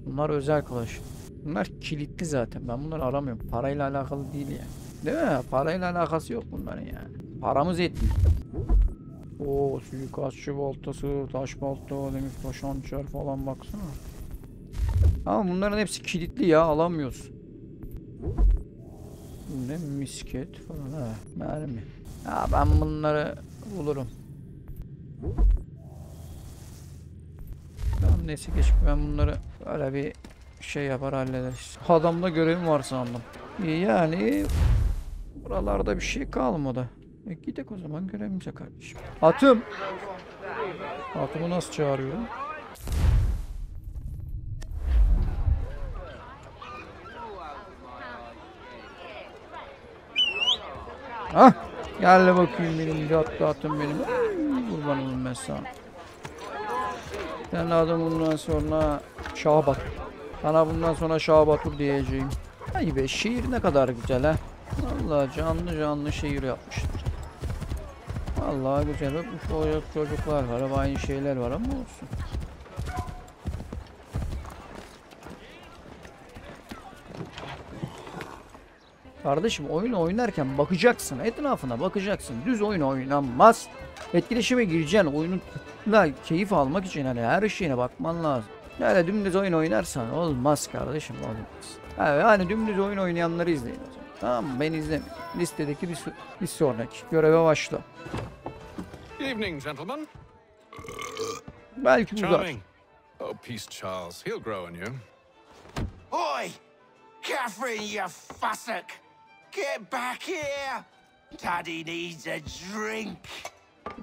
Bunlar özel kılıç. Bunlar kilitli zaten. Ben bunları aramıyorum. Parayla alakalı değil yani. Değil mi? Parayla alakası yok bunların yani. Paramız yetmiyor. Oo, suikastçı baltası, taş balta, demir taş hançer falan baksana. Ama bunların hepsi kilitli ya, alamıyoruz. Bu ne? Misket falan ha. Mermi. Ya ben bunları bulurum. Tamam, neyse, geç, ben bunları böyle bir şey yapar hallederiz. Adamda görevim var sandım. Yani buralarda bir şey kalmadı. Gidelim o zaman görevimize kardeşim. Atım. Atımı nasıl çağırıyorum? Hah. Gel bakayım benim catlı atım benim. Kurban olun ben sana. Sen adım bundan sonra Şahbat. Sana bundan sonra Şahbatur diyeceğim. Ay be, şehir ne kadar güzel ha. Vallahi canlı canlı şehir yapmışlar. Vallahi güzel. Hep çocuklar var, hep aynı şeyler var ama olsun. Kardeşim, oyun oynarken bakacaksın, etrafına bakacaksın. Düz oyun oynanmaz. Etkileşime gireceksin, oyunla keyif almak için hani her şeyine bakman lazım. Yani dümdüz oyun oynarsan olmaz kardeşim, olmaz. Yani dümdüz oyun oynayanları izleyin o zaman. Tamam mı? Ben izlemiyorum. Listedeki bir sonraki göreve başla. Evening, gentlemen. Belki uzar. Charming. Oh, peace, Charles. He'll grow on you. Oi! Catherine, you fussock! Get back here! Daddy needs a drink.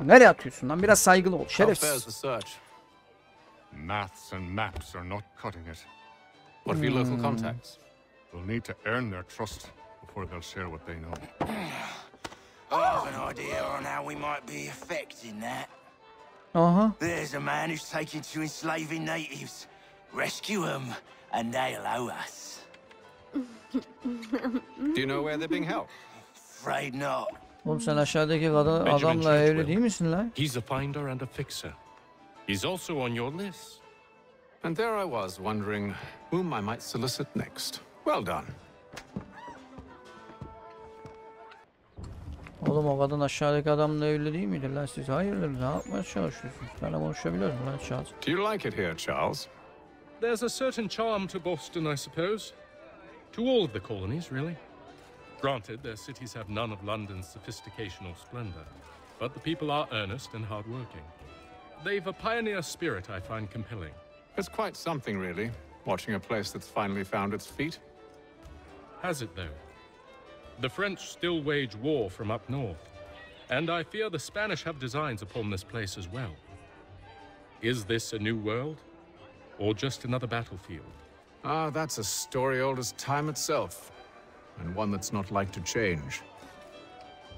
Nereye atıyorsun lan? Biraz saygılı ol. How fares Şerefsiz. the search? Maths and maps are not cutting it. What of your local contacts? We'll need to earn their trust before they'll share what they know. I have an idea on how we might be affecting that. Aha. There's a man who's taken to enslaving natives. Rescue them, and they'll owe us. Do you know where they're being held? Afraid not. Oğlum sen aşağıdaki adamla evli değil misin lan? He's a finder and a fixer. He's also on your list. And there I was, wondering whom I might solicit next. Well done. Oğlum o kadın aşağıdaki adamla evli değil miydi lan siz? Hayırdır, ne yapmaya çalışıyorsunuz? Ben konuşabiliyor muyum lan Charles? Do you like it here, Charles? There's a certain charm to Boston, I suppose. To all of the colonies, really. Granted, their cities have none of London's sophistication or splendor, but the people are earnest and hardworking. They've a pioneer spirit I find compelling. It's quite something, really, watching a place that's finally found its feet. Has it, though? The French still wage war from up north, and I fear the Spanish have designs upon this place as well. Is this a new world, or just another battlefield? Ah, that's a story old as time itself, and one that's not like to change.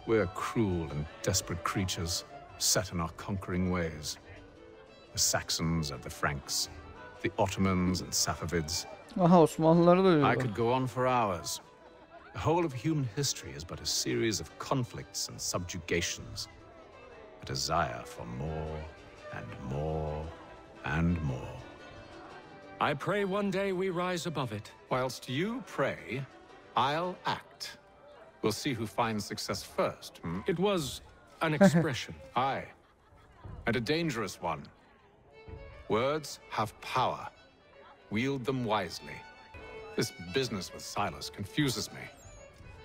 We're cruel and desperate creatures, set in our conquering ways. The Saxons and the Franks, the Ottomans and Safavids. Aha, Osmanlıları da I öyle. could go on for hours. The whole of human history is but a series of conflicts and subjugations. A desire for more and more and more. I pray one day we rise above it. Whilst you pray, I'll act. We'll see who finds success first. It was an expression. Aye, and a dangerous one. Words have power. Wield them wisely. This business with Silas confuses me.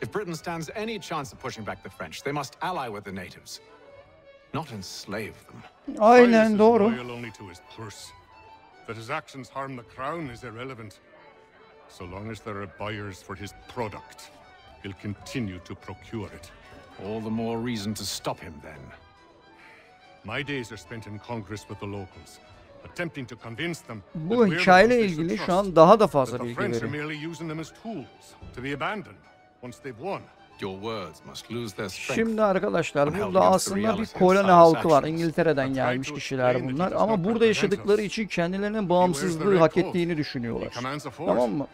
If Britain stands any chance of pushing back the French, they must ally with the natives, not enslave them. Aynen Silas doğru. is loyal only to his purse. That his actions harm the crown is irrelevant. So long as there are buyers for his product, he'll continue to procure it. All the more reason to stop him, then. My days are spent in Congress with the locals, attempting to convince them that Bu we're the hikayeyle ones they should ilgili şu trust, an daha da fazla that the bilgi French are veriyor. merely using them as tools to be abandoned once they've won. Your words must lose their strength. Şimdi arkadaşlar burada aslında bir koloni halkı var. İngiltere'den gelmiş kişiler bunlar. Ama burada yaşadıkları için kendilerinin bağımsızlığı hak ettiğini düşünüyorlar. Tamam mı?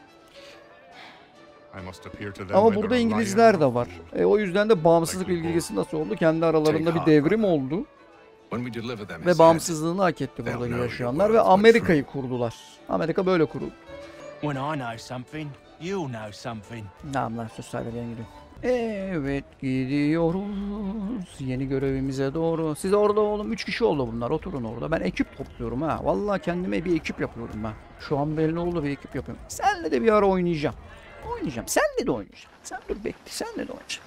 Ama burada İngilizler de var. O yüzden de bağımsızlık ilgisi nasıl oldu? Kendi aralarında bir devrim oldu. Ve bağımsızlığını hak etti burada yaşayanlar ve Amerika'yı kurdular. Amerika böyle kuruldu. When I know something, you'll know something. Tamam lan sus hadi ben gidiyorum. Evet gidiyoruz yeni görevimize doğru. Siz orada oğlum 3 kişi oldu bunlar, oturun orada. Ben ekip topluyorum ha. Vallahi kendime bir ekip yapıyorum ben. Şu an belli oldu, bir ekip yapıyorum. Senle de bir ara oynayacağım. Oynayacağım. Senle de oynayacağım. Sen dur bekle. Senle de oynayacağım.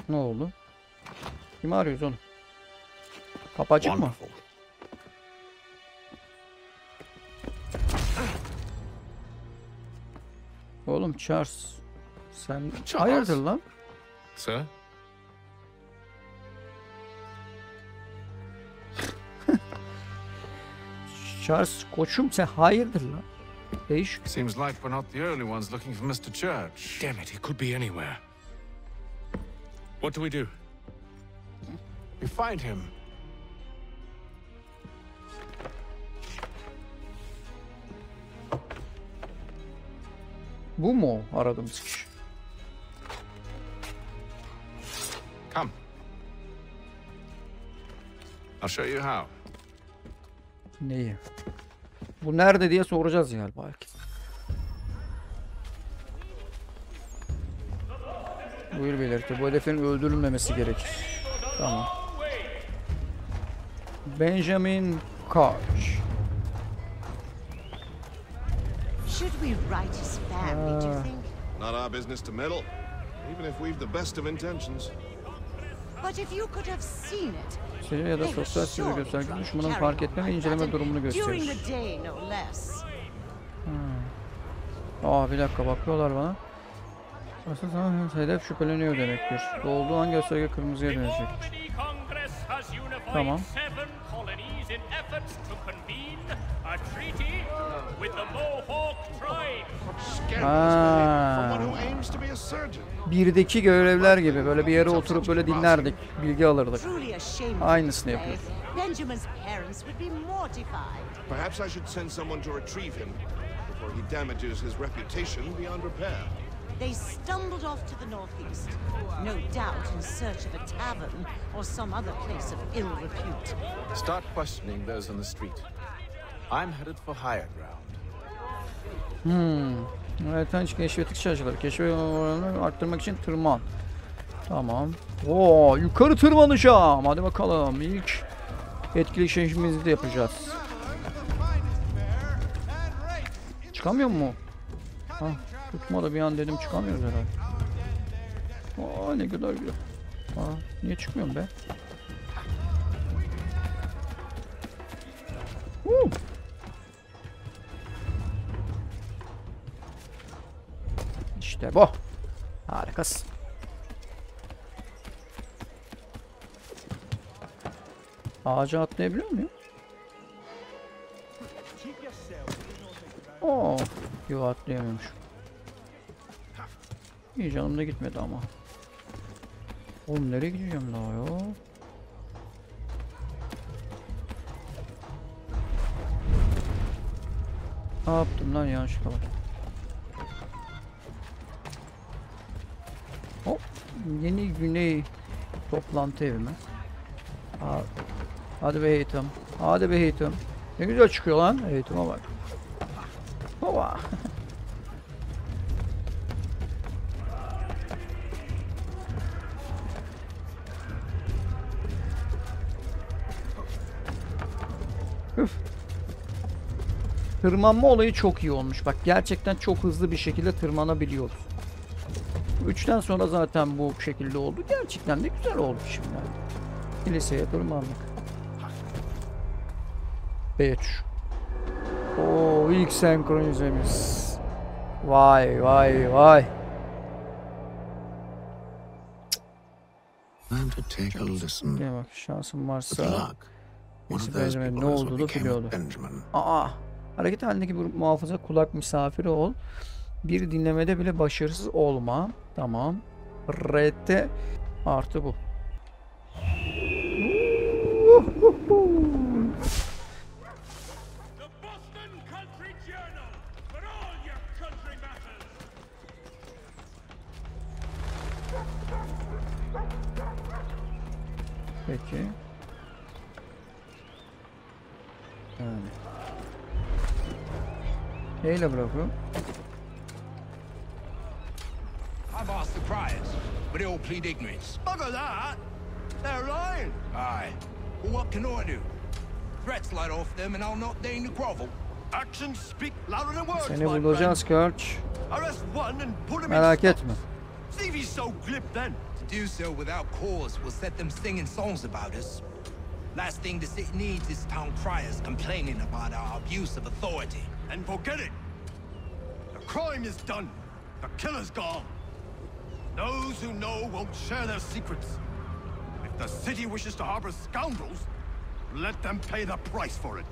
Ne oldu? Kimi arıyoruz oğlum? Kapı açık mı? Oğlum Charles. Sen hayırdır lan? Sir? Charles koçum sen hayırdır lan? Değişik. Seems like we're not the only ones looking for Mr. Church. Damn it, he could be anywhere. What do we do? You find him. Bu mu aradığımız kişi? Come. I'll show you how. Neyi? Bu nerede diye soracağız yani belki. Buyur belirti. Bu hedefin öldürülmemesi gerekir. Tamam. Benjamin Koch. Should we right his family, do you think? Not our business to meddle, even if we've the best of intentions. But if you could have seen it, Seri ya da sosyal sürü gösterge düşmanın fark etme ve inceleme durumunu during gösterir. the day, no less. Bir dakika bakıyorlar bana. Hedef şüpheleniyor demektir. Olduğu an gösterge kırmızıya dönecektir. Tamam. Birdeki görevler gibi böyle bir yere oturup böyle dinlerdik, bilgi alırdık. Aynısını yapıyor. Benjamin's parents would be mortified. Perhaps I should send someone to retrieve him before he damages his reputation beyond repair. They stumbled off to the northeast, no doubt in search of a tavern or some other place of ill repute. Start questioning those on the street. I'm headed for higher ground. Haritadan keşfettikçe açılır. Keşfe oranını arttırmak için tırman. Tamam. Oo, yukarı tırmanacağım. Hadi bakalım. İlk etkileşimimizi de yapacağız. Çıkamıyor mu? Ha, tutma da bir an dedim çıkamıyoruz herhalde. Aa, ne kadar güzel. Aa, niye çıkmıyorum be? İşte bu. Harikasın. Ağaca atlayabiliyor muyum? Oo, yok atlayamıyormuş. İyi canım da gitmedi ama. Oğlum nereye gideceğim daha ya? Ne yaptım lan yanlışlıkla bak. Hop, yeni güney toplantı evi mi? Hadi be eğitim. Hadi be eğitim. Ne güzel çıkıyor lan. Eğitime bak. Hova. Üf. Tırmanma olayı çok iyi olmuş. Bak gerçekten çok hızlı bir şekilde tırmanabiliyoruz. 3'ten sonra zaten bu şekilde oldu. Gerçekten de güzel oldu şimdi. Kiliseye tırmandık. B tuş. Oo, ilk senkronizemiz. Vay vay vay. Ne bak şansım varsa Benjamin ne olduğunu biliyordu. Aa, hareket halindeki bir muhafaza kulak misafiri ol. Bir dinlemede bile başarısız olma. Tamam. RT artı bu. Peki. Yani. Neyle bırakıyorum? I've asked the criers, but they all plead ignorance. Bugger that! They're lying! Aye. Well, what can I do? Threats light off them and I'll not deign to grovel. Actions speak louder than words, Seni bulacağız Kurt. Arrest one and put him Merak etme. See if he's so glib then. To do so without cause will set them singing songs about us. Last thing the city needs is town criers complaining about our abuse of authority. And forget it! The crime is done. The killer's gone. Those who know won't share their secrets. If the city wishes to harbor scoundrels, let them pay the price for it.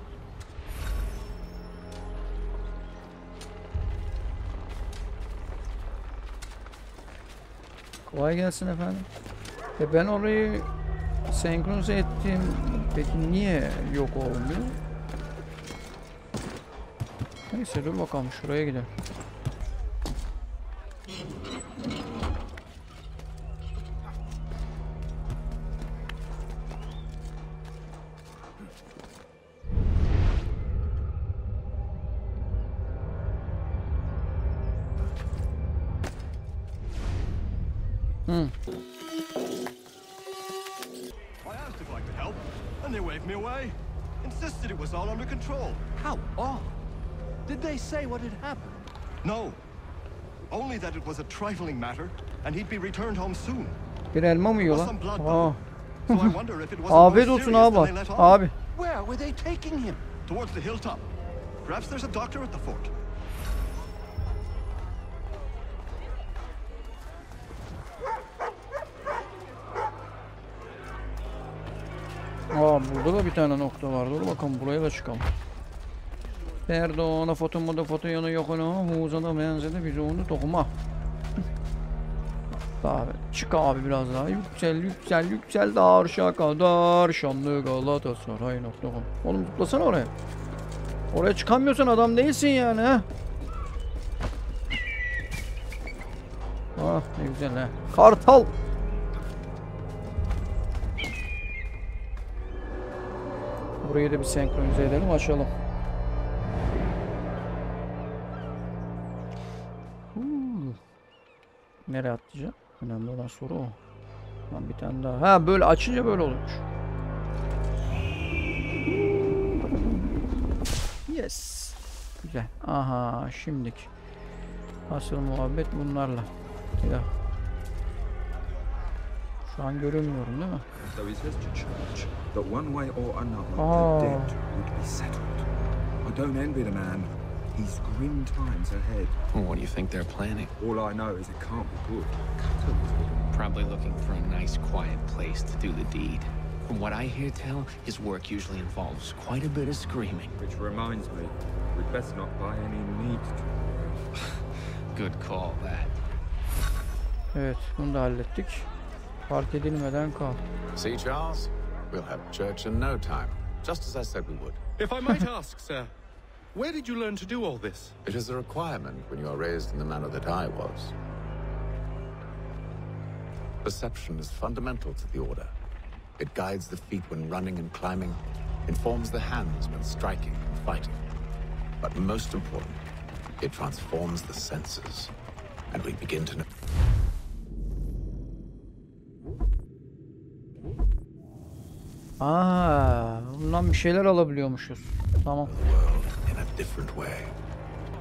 Kolay gelsin efendim. Ben orayı senkronize ettim. Peki niye yok olmuyor? Neyse dur bakalım şuraya gidelim. I asked if I could help, and they waved me away. Insisted it was all under control. How odd. Did they say what had happened? No. Only that it was a trifling matter, and he'd be returned home soon. Bir elma mı yiyor lan? Aa. So I wonder if it was Afiyet olsun abi. Abi. Where were they taking him? Towards the hilltop. Perhaps there's a doctor at the fort. Aa, burada da bir tane nokta var. Dur bakalım, buraya da çıkalım. Perdona fotomoda foto yanı yok ona huzana benzedi biz onu dokuma. Abi çık abi, biraz daha yüksel daha aşağı kadar şanlı Galatasaray.com. Oğlum zıplasana oraya. Oraya çıkamıyorsan adam değilsin yani ha. Ah ne güzel ha. Kartal. Burayı da bir senkronize edelim, açalım. Nereye atlayacağım? Önemli olan soru o. Lan bir tane daha. Ha, böyle açınca böyle olmuş. Yes. Güzel. Aha, şimdiki. Asıl muhabbet bunlarla. Ya. Şu an görünmüyorum değil mi? So he says to church that one way or another the debt would be settled. I don't envy the man. He's grim times ahead. What do you think they're planning? All I know is it can't be good. Probably looking for a nice, quiet place to do the deed. From what I hear tell, his work usually involves quite a bit of screaming. Which reminds me, we'd best not buy any meat. Good call, that. Evet, bunu da hallettik. Fark edilmeden kal. See, Charles? We'll have church in no time, just as I said we would. If I might ask, sir, where did you learn to do all this? It is a requirement when you are raised in the manner that I was. Perception is fundamental to the order. It guides the feet when running and climbing, informs the hands when striking and fighting. But most important, it transforms the senses, and we begin to know. Bundan bir şeyler alabiliyormuşuz. Tamam.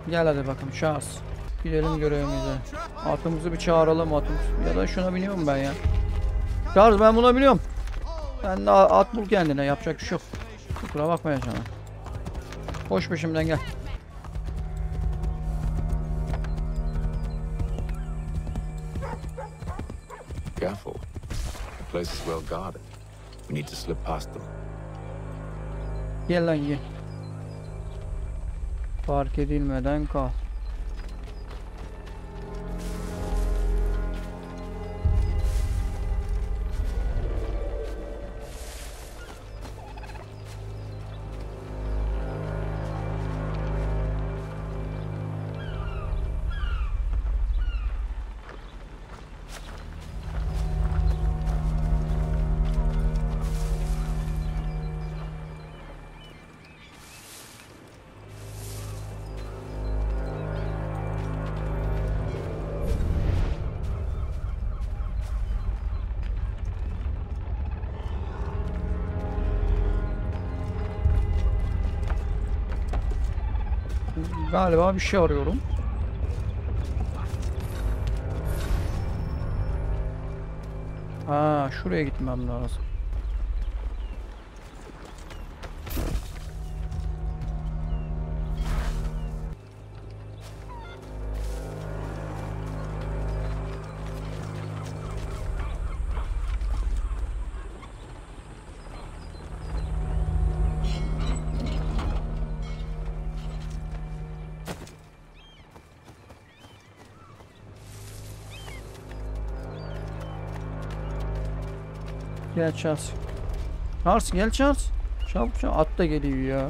Gel hadi bakalım Charles. Gidelim görevimize. Atımızı bir çağıralım, atımız. Ya da şuna biniyorum ben ya. Charles, ben buna biniyorum. Sen de at bul kendine, yapacak bir şey yok. Kusura bakma canım. Koş peşimden gel. Careful. The place is well guarded. We need to slip past them. Gel lan gel. Fark edilmeden kal. Galiba bir şey arıyorum. Şuraya gitmem lazım. Gel Charles. Charles gel Charles. Çabuk çabuk. At da geliyor ya.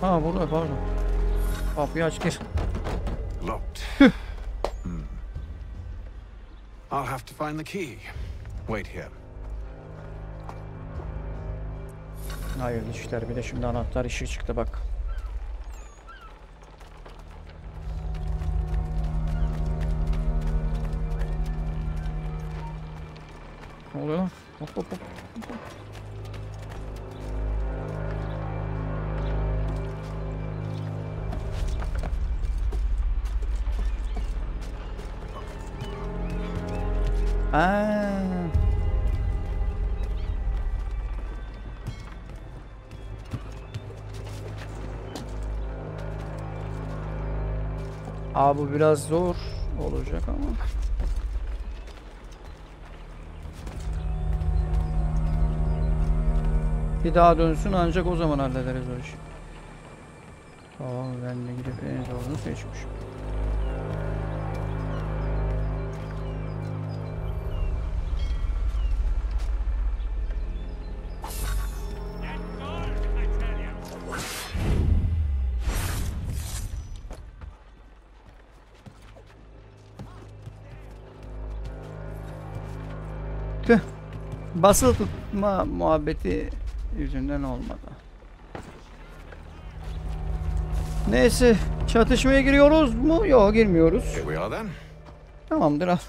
Burada pardon. Kapıyı aç gir. Locked. I'll have to find the key. Wait here. Hayırlı işler. Bir de şimdi anahtar işi çıktı bak. Ne oluyor lan? Hop hop hop. Bu biraz zor olacak ama. Bir daha dönsün ancak o zaman hallederiz o işi. Tamam, ben de gidip en zorunu seçmişim. Basılı tutma muhabbeti yüzünden olmadı. Neyse, çatışmaya giriyoruz mu? Yok, girmiyoruz. Here we are then. Tamamdır abi.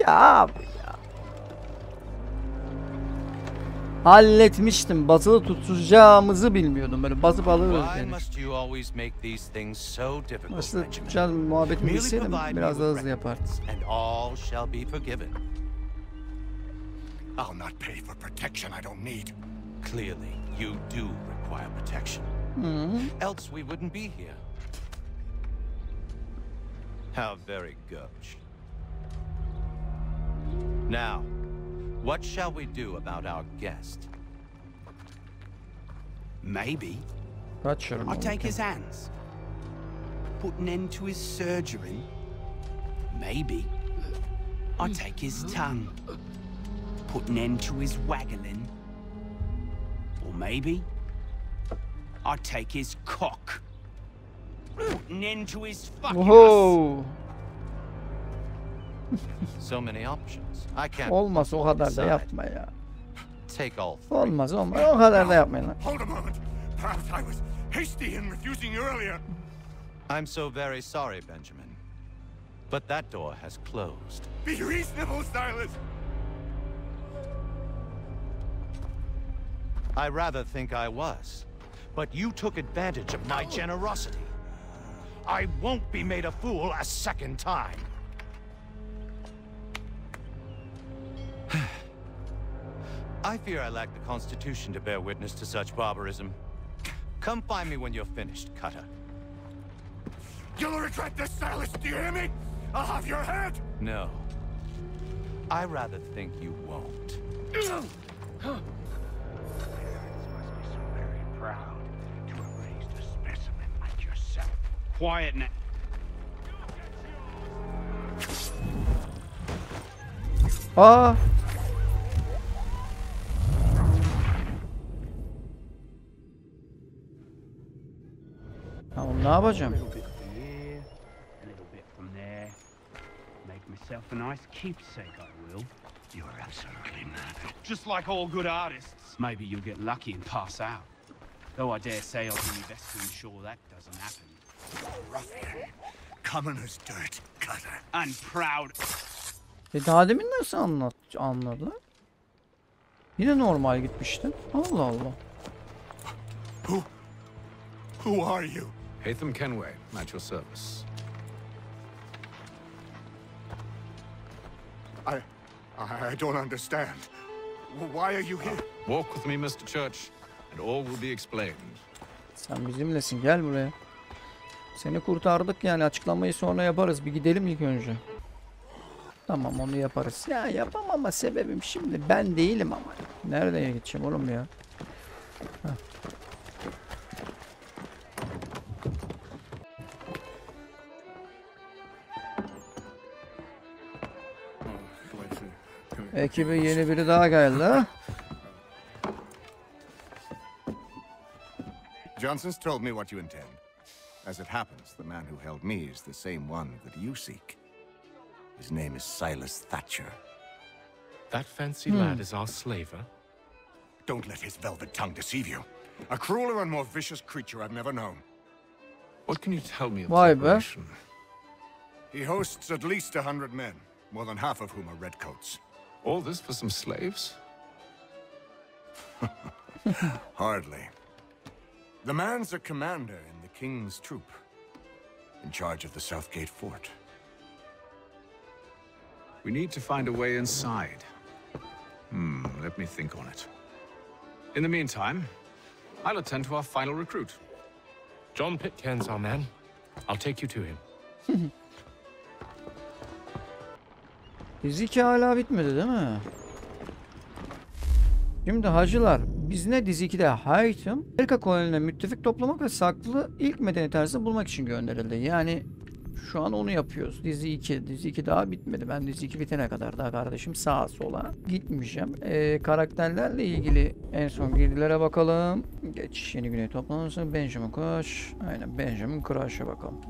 Ya abi ya. Halletmiştim. Basılı tutacağımızı bilmiyordum. Böyle basıp alırız yani. Basılı tutacağım muhabbetini bilseydim biraz daha hızlı yapardım. I'll not pay for protection I don't need. Clearly, you do require protection. Else we wouldn't be here. How very gauche. Now, what shall we do about our guest? Maybe Kaçıyorum. I take his hands. Put an end to his surgery. Maybe I take his tongue. Put an end to his waggling. Or maybe I take his cock. Put an end to his fucking Whoa. So many options. I can't. Olmaz o kadar da yapma ya. Take all. Olmaz o kadar da yapmayın lan. Hold a moment. Perhaps I was hasty in refusing you earlier. I'm so very sorry, Benjamin. But that door has closed. Be reasonable, Silas. I rather think I was. But you took advantage of my generosity. I won't be made a fool a second time. I fear I lack the constitution to bear witness to such barbarism. Come find me when you're finished, Cutter. You'll regret this, Silas, do you hear me? I'll have your head! No. I rather think you won't. proud to have raised a specimen like yourself. Quiet now. Aa. Tamam, ne yapacağım? Myself a nice keepsake, I will. You're absolutely mad. Just like all good artists. Maybe you'll get lucky and pass out. Though I dare say I'll do my best to ensure that doesn't happen. Ruffian. Common as dirt, Cutter. And proud. Daha demin nasıl anladı? Yine normal gitmiştim. Allah Allah. Who are you? Hatham Kenway, at your service. I don't understand. Why are you here? Walk with me, Mr. Church, and all will be explained. Sen bizimlesin, gel buraya. Seni kurtardık yani, açıklamayı sonra yaparız. Bir gidelim ilk önce. Tamam, onu yaparız. Ya yapamama sebebim şimdi ben değilim ama. Nereye gideceğim oğlum ya? Heh. Ekibe yeni biri daha geldi ha? Johnson's told me what you intend. As it happens, the man who held me is the same one that you seek. His name is Silas Thatcher. That fancy lad is our slaver? Don't let his velvet tongue deceive you. A crueler and more vicious creature I've never known. What can you tell me of Vay this be. operation? He hosts at least 100 men, more than half of whom are redcoats. All this for some slaves? Hardly. The man's a commander in the king's troop, in charge of the Southgate fort. We need to find a way inside. Let me think on it. In the meantime, I'll attend to our final recruit. John Pitcairn's our man. I'll take you to him. Fizik hala bitmedi değil mi? Şimdi hacılar. Biz ne dizi 2'de Hayt'ım Amerika kolonilerine müttefik toplamak ve saklı ilk medeniyet tarzını bulmak için gönderildi. Yani şu an onu yapıyoruz. Dizi 2. Dizi 2 daha bitmedi. Ben dizi 2 bitene kadar daha kardeşim sağa sola gitmeyeceğim. Karakterlerle ilgili en son girdilere bakalım. Geç yeni güney toplanırsa Benjamin Crush. Aynen Benjamin Crush'a bakalım.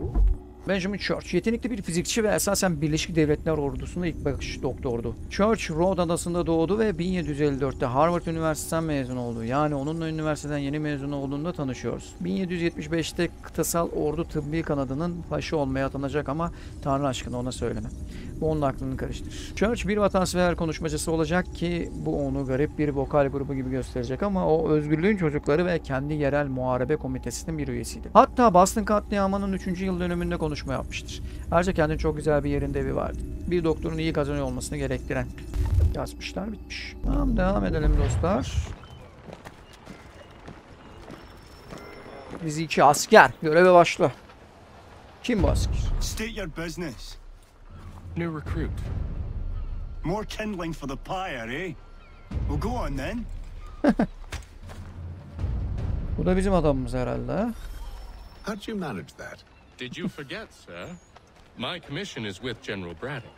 Benjamin Church, yetenekli bir fizikçi ve esasen Birleşik Devletler Ordusu'nda ilk bakış doktordu. Church, Rhode Adası'nda doğdu ve 1754'te Harvard Üniversitesi'nden mezun oldu. Yani onunla üniversiteden yeni mezun olduğunda tanışıyoruz. 1775'te kıtasal ordu tıbbi kanadının başı olmaya atanacak ama Tanrı aşkına ona söyleme. Bu onun aklını karıştırır. Church bir vatansever konuşmacısı olacak ki bu onu garip bir vokal grubu gibi gösterecek ama o özgürlüğün çocukları ve kendi yerel muharebe komitesinin bir üyesiydi. Hatta Boston katliamının 3. yıl dönümünde konuşma yapmıştır. Ayrıca kendinin çok güzel bir yerinde evi vardı. Bir doktorun iyi kazanıyor olmasını gerektiren. Yazmışlar, bitmiş. Tamam, devam edelim dostlar. Dizi 2 asker. Göreve başla. Kim bu asker? State your business. New recruit. More kindling for the pyre, eh? Well, go on then. Bu da bizim adamımız herhalde. How did you manage that? Did you forget, sir? My commission is with General Braddock.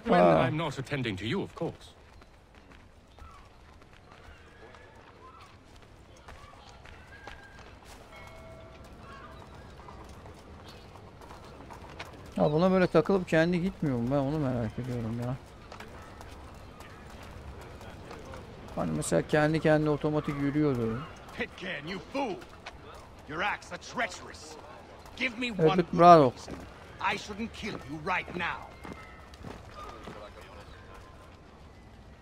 When I'm not attending to you, of course. Ya buna böyle takılıp kendi gitmiyor mu? Ben onu merak ediyorum ya. Hani mesela kendi kendine otomatik yürüyordu. Pitcairn, you fool! Your acts are treacherous. Give me one Evet, bravo. reason I shouldn't kill you right now.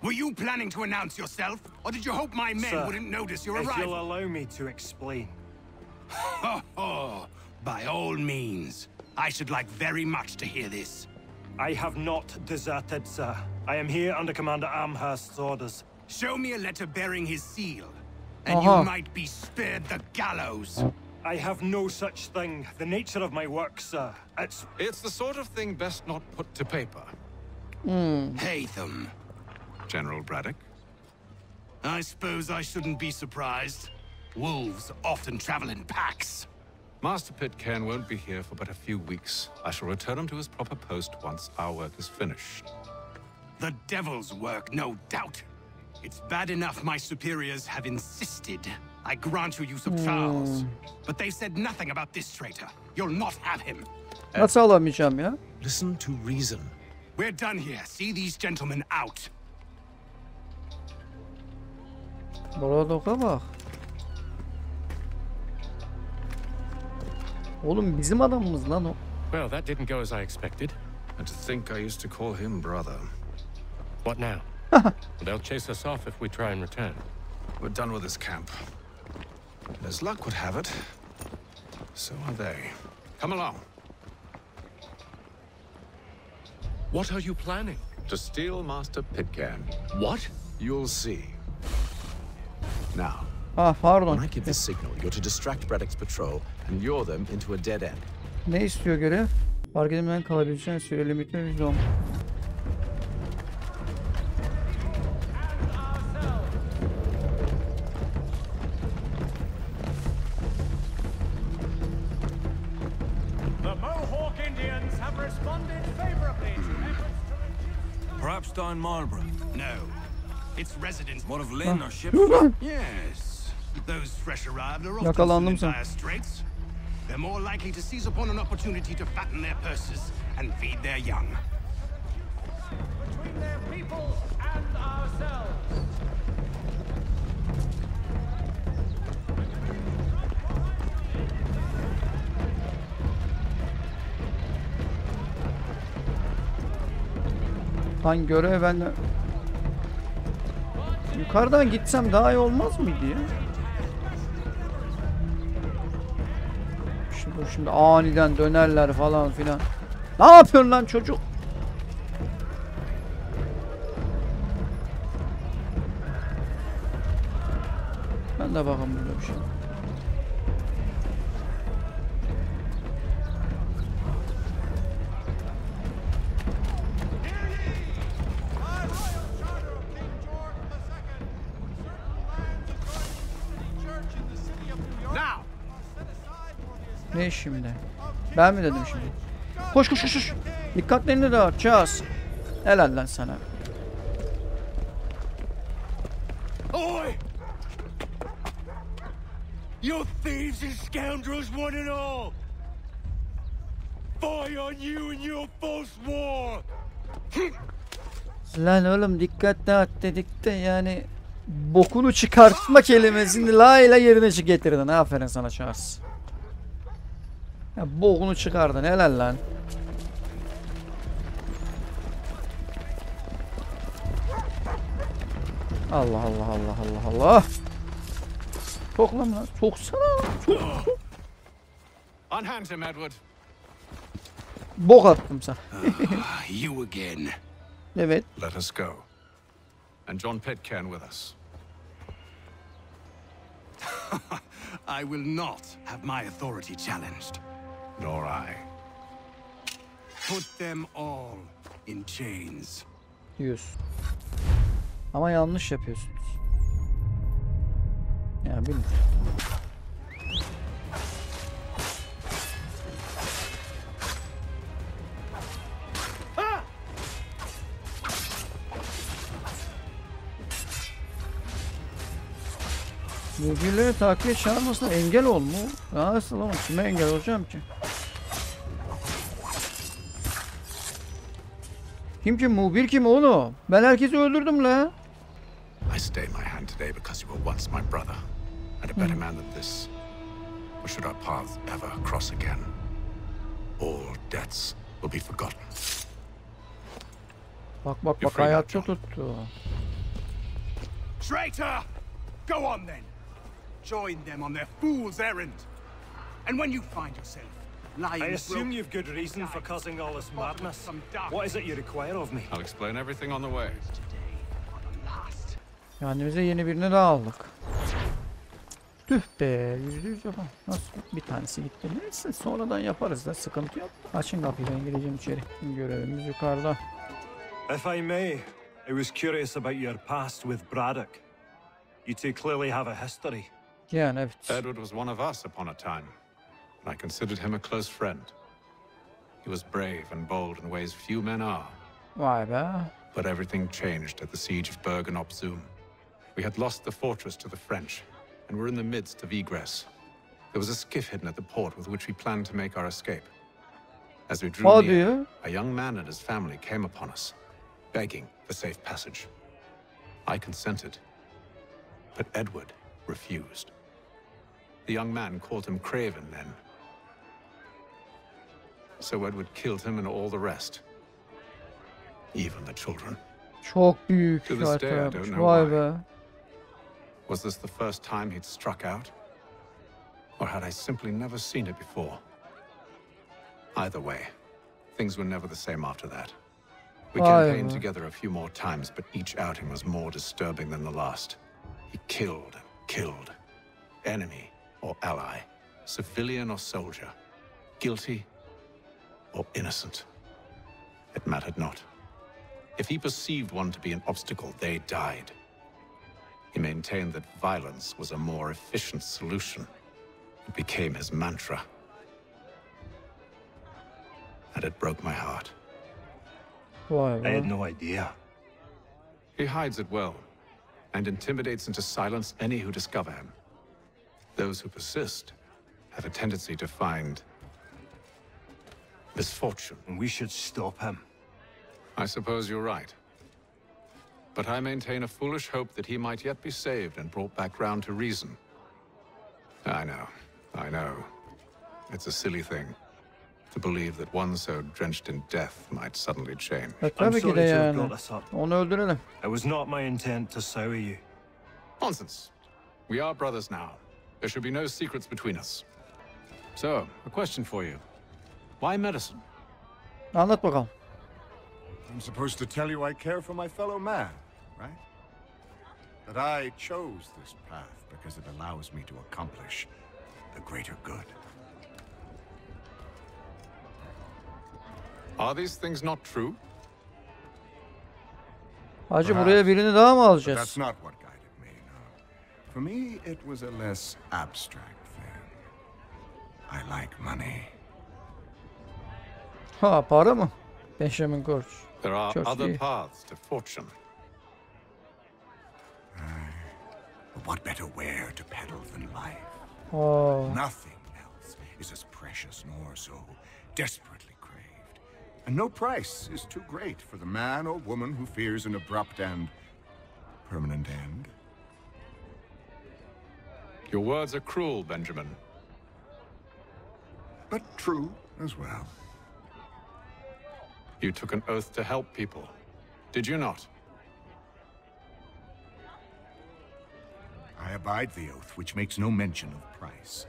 Were you planning to announce yourself, or did you hope my men wouldn't notice your arrival? If you'll allow me to explain. By all means. I should like very much to hear this. I have not deserted, sir. I am here under Commander Amherst's orders. Show me a letter bearing his seal, and you might be spared the gallows. I have no such thing. The nature of my work, sir. It's the sort of thing best not put to paper. Haytham. General Braddock? I suppose I shouldn't be surprised. Wolves often travel in packs. Master Pitcairn won't be here for but a few weeks. I shall return him to his proper post once our work is finished. The devil's work, no doubt. It's bad enough my superiors have insisted I grant you use of Charles. But they said nothing about this traitor. You'll not have him. Nasıl alamayacağım ya? Listen to reason. We're done here. See these gentlemen out. Brodok'a bak. Oğlum bizim adamımız lan o. Well, that didn't go as I expected. And to think I used to call him brother. What now? They'll chase us off if we try and return. We're done with this camp. As luck would have it, so are they. Come along. What are you planning? To steal Master Pitcairn. What? You'll see. Now, pardon. when I give the signal, you're to distract Braddock's patrol and lure them into a dead end. Ne istiyor görev? Fark edilmeden kalabileceğin süre limitli %10. Perhaps down Marlborough? No. It's residents. What of Lynn or ship? Yes. Those fresh arrived are often Yakalandım in sen. dire straits. They're more likely to seize upon an opportunity to fatten their purses and feed their young. Between their people and ourselves. Hangi görev ben de... Yukarıdan gitsem daha iyi olmaz mıydı ya? Şimdi aniden dönerler falan filan. Ne yapıyorsun lan çocuk? Ben de bakın burada bir şey. Ne şimdi? Ben mi dedim şimdi? Koş koş koş koş. Dikkatlerini dağıtacağız. Helal lan sana. Oi! You thieves and scoundrels, one and all! Fire on you and your false war! Lan oğlum dikkat dağıt dedik de yani bokunu çıkartma kelimesini la ile yerine getirdin. Aferin sana Charles. Ya bokunu çıkardın, helal lan. Allah Allah Allah Allah Allah. Çok lan lan. Soksana. Çok. Unhand him, Edward. Bok attım sana. You again. Evet. Let us go. And John Pitcairn with us. I will not have my authority challenged. Nor I. Put them all in chains. Diyorsun. Ama yanlış yapıyorsunuz. Ya bilmiyorum. Birbirleri takviye çağırmasına engel ol mu? Nasıl oğlum? Kime engel olacağım ki? Kim muhbir kim oğlum? Ben herkesi öldürdüm la. I stay my hand today because you were once my brother, and a better man than this. Or should our paths ever cross again, all debts will be forgotten. Bak hayatta tuttu. Traitor! Go on then. Join them on their fool's errand. And when you find yourself lying... I assume you've good reason for causing all this madness. What is it you require of me? I'll explain everything on the way. Kendimize yeni birini daha aldık. Tüh be, %100 yapalım. Nasıl? Bir tanesi gitti. Neyse sonradan yaparız da sıkıntı yok. Açın kapıyı, ben gireceğim içeri. Görevimiz yukarıda. If I may, I was curious about your past with Braddock. You two clearly have a history. Yani evet. Edward was one of us upon a time, and I considered him a close friend. He was brave and bold in ways few men are. Vay be. But everything changed at the siege of Bergen-op-Zoom. We had lost the fortress to the French, and were in the midst of egress. There was a skiff hidden at the port with which we planned to make our escape. As we drew near, a young man and his family came upon us, begging for safe passage. I consented, but Edward refused. The young man called him Craven then. So Edward killed him and all the rest, even the children. Çok büyük To this day, I don't know Vay why. be. Was this the first time he'd struck out? Or had I simply never seen it before? Either way, things were never the same after that. We campaigned together a few more times, but each outing was more disturbing than the last. He killed and killed. Enemy or ally, civilian or soldier, guilty or innocent. It mattered not. If he perceived one to be an obstacle, they died. He maintained that violence was a more efficient solution. It became his mantra. And it broke my heart. Vay be. I had no idea. He hides it well, and intimidates into silence any who discover him. Those who persist have a tendency to find misfortune. And we should stop him. I suppose you're right. But I maintain a foolish hope that he might yet be saved and brought back round to reason. I know. It's a silly thing to believe that one so drenched in death might suddenly change. Tabii ki de yani. Onu öldürelim. It was not my intent to sour you. Nonsense. We are brothers now. There should be no secrets between us. So, a question for you. Why medicine? Anlat bakalım. I'm supposed to tell you I care for my fellow man, right? That I chose this path because it allows me to accomplish the greater good. Are these things not true? Hacı buraya birini daha mı But alacağız? that's not what guided me, no. For me, it was a less abstract thing. I like money. Ha, para mı? Benjamin Koç. There are Çok other iyi. paths to fortune. What better ware to peddle than life? Oh. Nothing else is as precious nor so desperately craved. And no price is too great for the man or woman who fears an abrupt and permanent end. Your words are cruel, Benjamin. But true as well. You took an oath to help people, did you not? I abide the oath, which makes no mention of price.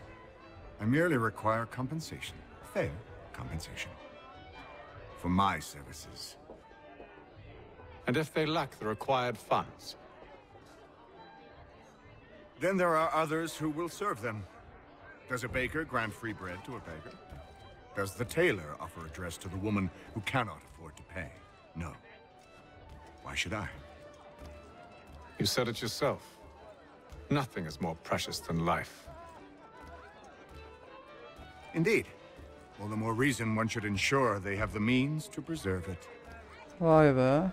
I merely require compensation, fair compensation, for my services. And if they lack the required funds? Then there are others who will serve them. Does a baker grant free bread to a beggar? Does the tailor offer a dress to the woman who cannot afford to pay? No. Why should I? You said it yourself. Nothing is more precious than life. Indeed. All the more reason one should ensure they have the means to preserve it. Vay be.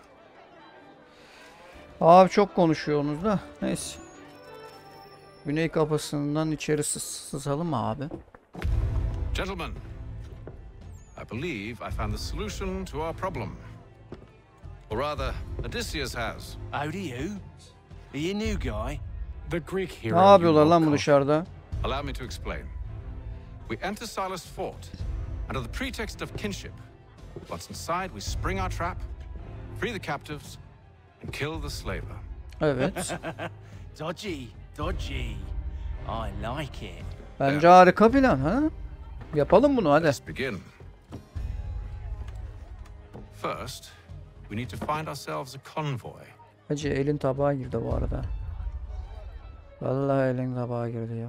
Abi çok konuşuyorsunuz da. Neyse. Güney kapısından içeri sızalım abi. Gentlemen, I believe I found the solution to our problem. Or rather, Odysseus has. Oh, do you? Are you new guy? The Greek hero. Ne yapıyorlar lan bu dışarıda? Allow me to explain. We enter Silas' fort under the pretext of kinship. Once inside, we spring our trap, free the captives, and kill the slaver. Evet. Dodgy, dodgy. I like it. Bence harika plan ha. Yapalım bunu hadi. Let's begin. First, we need to find ourselves a convoy. Hacı elin tabağa girdi bu arada. Vallahi elin tabağa girdi ya.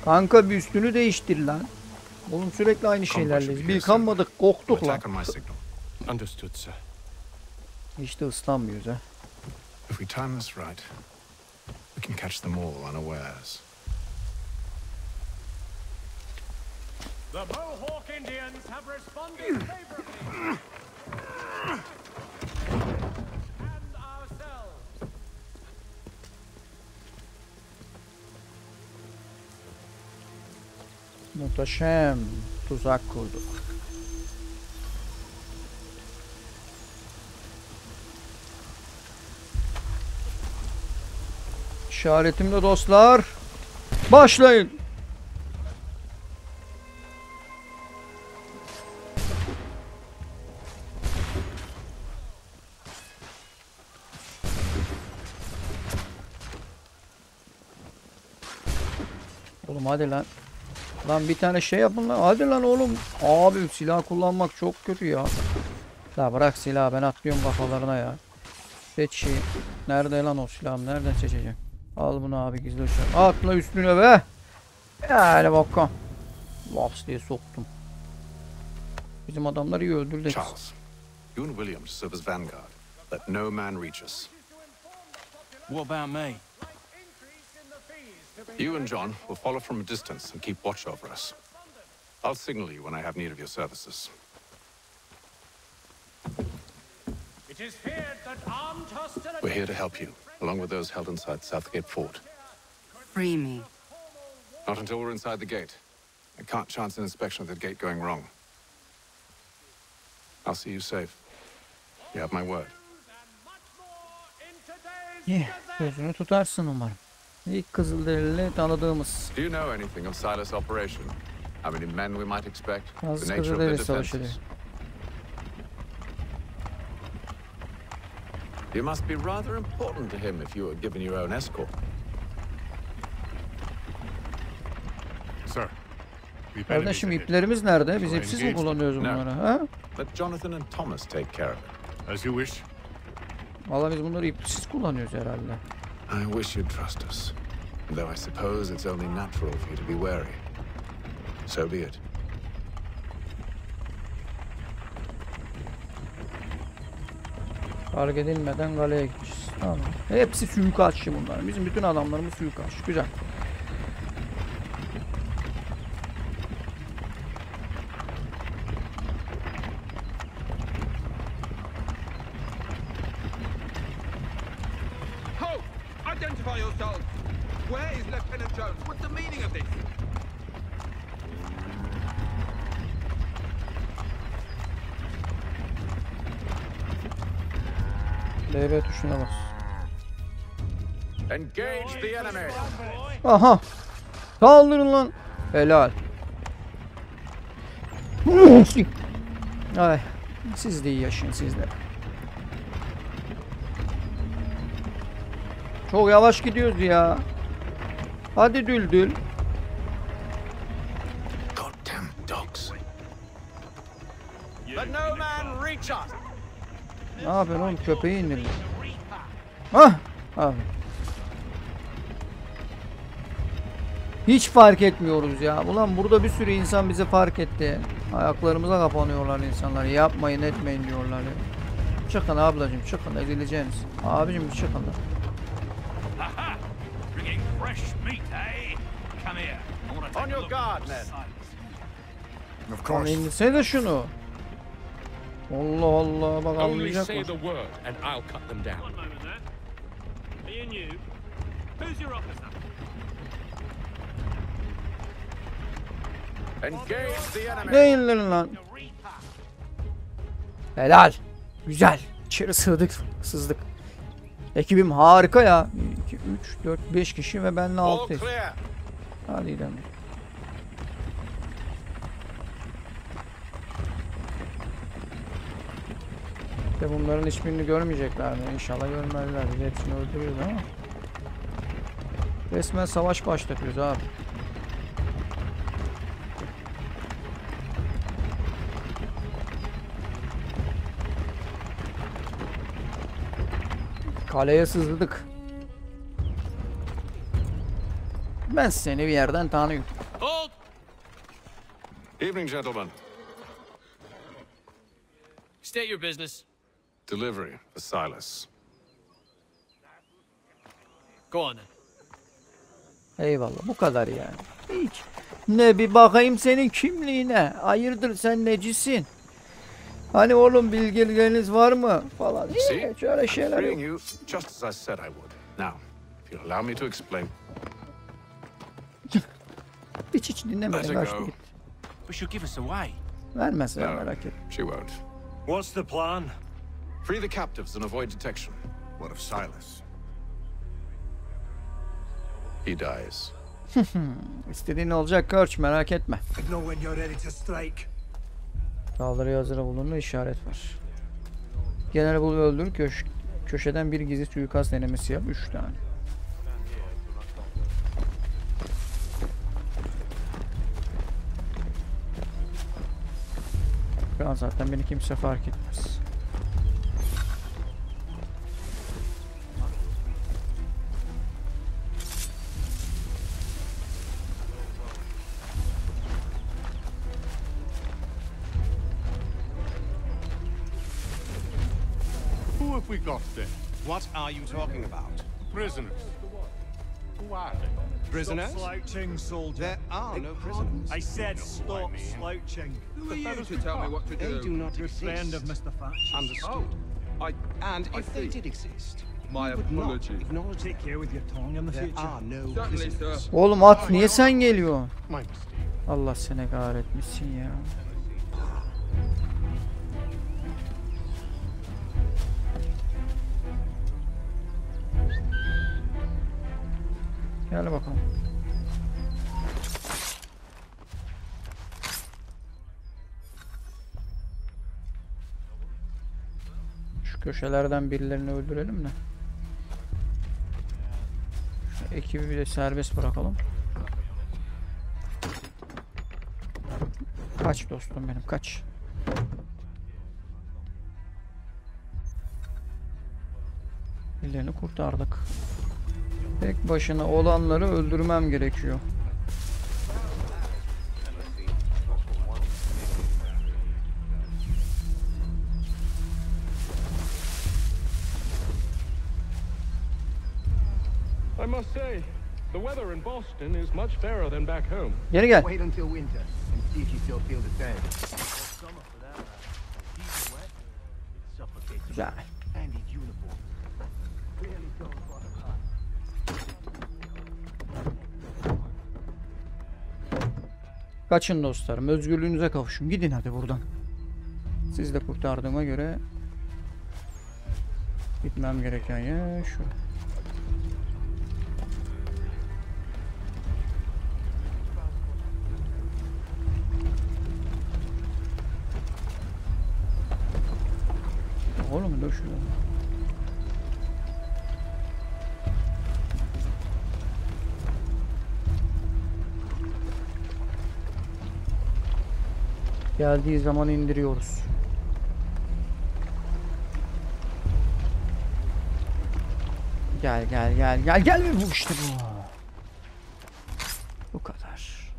Kanka bir üstünü değiştir lan. Oğlum sürekli aynı şeylerleyiz. Bir yıkanmadık, koktuk lan. Understood, sir. Hiç de ıslanmıyoruz ha. If we time this right, we can catch them all unawares. The Mohawk Indians have responded favorably. And ourselves. Muhteşem tuzak kurduk. İşaretimle dostlar. Başlayın. Oğlum hadi lan. Lan bir tane şey yapın lan. Hadi lan oğlum. Abi silah kullanmak çok kötü ya. La bırak silahı, ben atlıyorum kafalarına ya. Seç şey. Nerede lan o silahım? Nereden seçeceğim? Al bunu abi, gizli uçak. Atla üstüne be. Yani bakalım. Laps diye soktum. Bizim adamları iyi öldürdük. Charles, you and William serve as vanguard. Let no man reach us. What about me? You and John will follow from a distance and keep watch over us. I'll signal you when I have need of your services. It is feared that armed hostility. We're here to help you, along with those held inside Southgate Fort. Free me. Not until we're inside the gate. I can't chance an inspection of the gate going wrong. I'll see you safe. You have my word. Sözünü tutarsın umarım. İlk Kızılderili tanıdığımız. Do you know anything of Silas' operation? How many men we might expect? The nature of their Kızılderili savaşı. defenses? You must be rather important to him if you were given your own escort. Sir, Kardeşim iplerimiz nerede? Biz ipsiz mi kullanıyoruz bunları? Ha? Let Jonathan and Thomas take care of it. As you wish. Vallahi biz bunları ipsiz kullanıyoruz herhalde. I wish you'd trust us. Though I suppose it's only natural for you to be wary. So be it. Fark edilmeden galeye gideceğiz. Tamam. Hepsi suikastçı bunlar. Bizim bütün adamlarımız suikastçı. Güzel. Identify yourselves. Where is Lieutenant Jones? What's the meaning of this? LB tuşuna bas. Engage the enemy. Aha. Saldırın lan. Helal. Ay. Siz de iyi yaşayın, siz de. Çok yavaş gidiyoruz ya. Hadi düldül. Goddamn dogs. Let no man reach us. Ne yapıyorsun oğlum? Köpeği indirdin. Hah. Abi. Hiç fark etmiyoruz ya. Ulan burada bir sürü insan bizi fark etti. Ayaklarımıza kapanıyorlar insanlar. Yapmayın etmeyin diyorlar ya. Çıkın ablacığım çıkın. Ezileceğiniz. Abicim bir çıkın da. On your guard, men. Of course. İndirsene de şunu. Allah Allah bak Only anlayacak say mı? the word and I'll cut them down. One moment there. Me and you. Who's your officer? Engage the enemy. Değiller lan. Helal. Güzel. İçeri sızdık. Ekibim harika ya. 2, 3, 4, 5 kişi ve benle 6. Hadi gidelim. İşte bunların hiçbirini görmeyecekler mi? İnşallah görmezler. Biz hepsini öldürüyoruz ama. Resmen savaş başlatıyoruz abi. Kaleye sızdık. Ben seni bir yerden tanıyorum. Hold! Evening, gentlemen. State your business. Delivery for Silas. Go on then. Eyvallah bu kadar yani. Hiç. Ne bir bakayım senin kimliğine. Hayırdır sen necisin? Hani oğlum bilgileriniz var mı? Falan. Hiç öyle şeyler yok. Freeing you just as I said I would. Now, if you'll allow me to explain. Hiç dinlemedim. Kaçtı gitti. But she'll give us away. Vermezler merak etme. She won't. What's the plan? Free the captives and avoid detection. What of Silas? He dies. İstediğin olacak Kirch merak etme. Know when you're ready to strike. Saldırıya hazır bulunduğunda işaret var. General bul ve öldür. Köşeden bir gizli suikast denemesi yap. 3 tane. Şu an zaten beni kimse fark etmez. Who have we got then? What are you talking about? Prisoners. Who are they? Prisoners? Stop slouching, soldier. There are no prisoners. I said stop slouching. Who are you to tell me what to do? They do not Good exist. friend of Mr. Thatcher. Understood. And if they did exist, my apology. Take care with your tongue in the There future. are no prisoners. Oğlum at niye sen geliyor? My mistake. Allah seni kahretmişsin ya. Gel bakalım. Şu köşelerden birilerini öldürelim de. Şu ekibi bir de serbest bırakalım. Kaç dostum benim kaç. Birilerini kurtardık. Tek başına olanları öldürmem gerekiyor. I must say, the weather in Boston is much fairer than back home. Geri gel. Wait until winter and see if you still feel the same. Güzel. Kaçın dostlarım. Özgürlüğünüze kavuşun. Gidin hadi buradan. Siz de kurtardığıma göre gitmem gereken yer şu. Oğlum dur şurada. Geldiği zaman indiriyoruz. Gel mi bu işte bu. Bu kadar.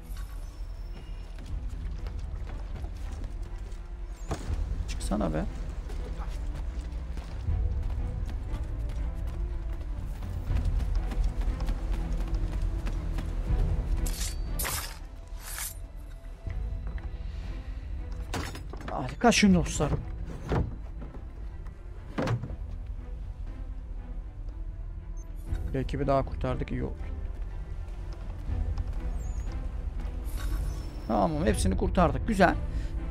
Çıksana be. Hadi kaçın dostlarım. Bir ekibi daha kurtardık, iyi oldu. Tamam, hepsini kurtardık. Güzel.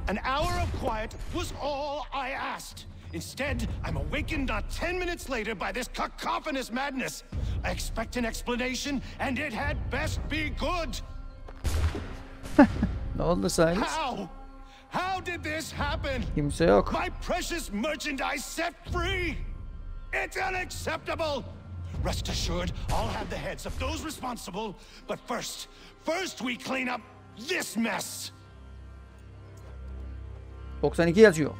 An hour of quiet was all I asked. Instead, I'm awakened not 10 minutes later by this cacophonous madness. I expect an explanation, and it had best be good. Ne oldu Silas? How did this happen? Kimse yok. My precious merchandise set free. It's unacceptable. Rest assured, I'll have the heads of those responsible. But first we clean up this mess. 92 yazıyor.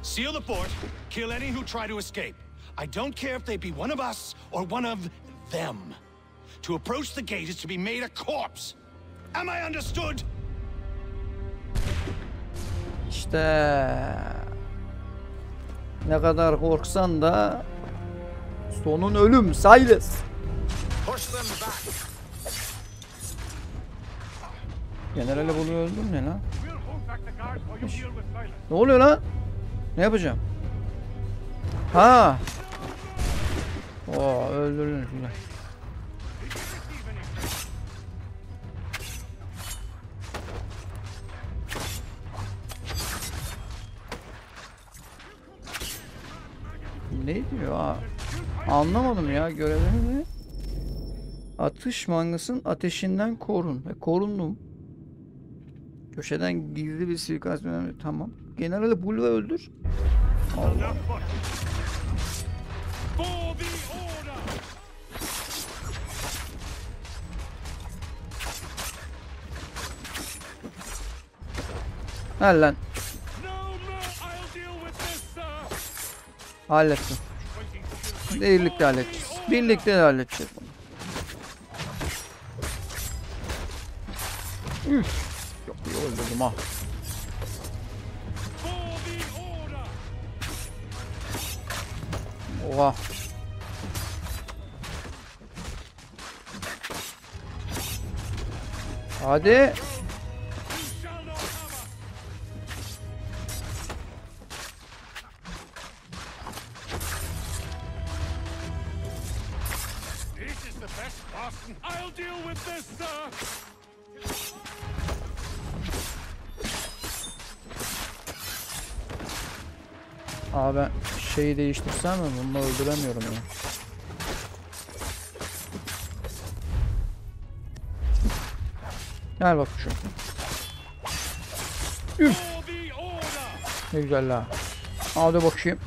Seal the fort, kill any who try to escape. I don't care if they be one of us or one of them. To approach the gate is to be made a corpse. Am I understood? İşte ne kadar korksan da sonun ölüm Silas. Generale bunu öldüm ne lan? Ne oluyor lan? Ne yapacağım? Ha. Oo, öldürdün şunu. Ne diyor ha? Anlamadım ya, görevini ne? Atış mangısın ateşinden korun. Korundum. Köşeden gizli bir suikast önemli. Tamam. Generali bul ve öldür. Allah. Gel lan. Hallettim. Birlikte halledeceğiz. Birlikte halledeceğiz bunu. Üf. Çok iyi öldürdüm ha. Oha. Hadi. I'll deal with this, sir. Abi ben şeyi değiştirsem mi? Bunu öldüremiyorum ya. Gel bak şu. Üf. Ne güzel ha. Hadi bakayım.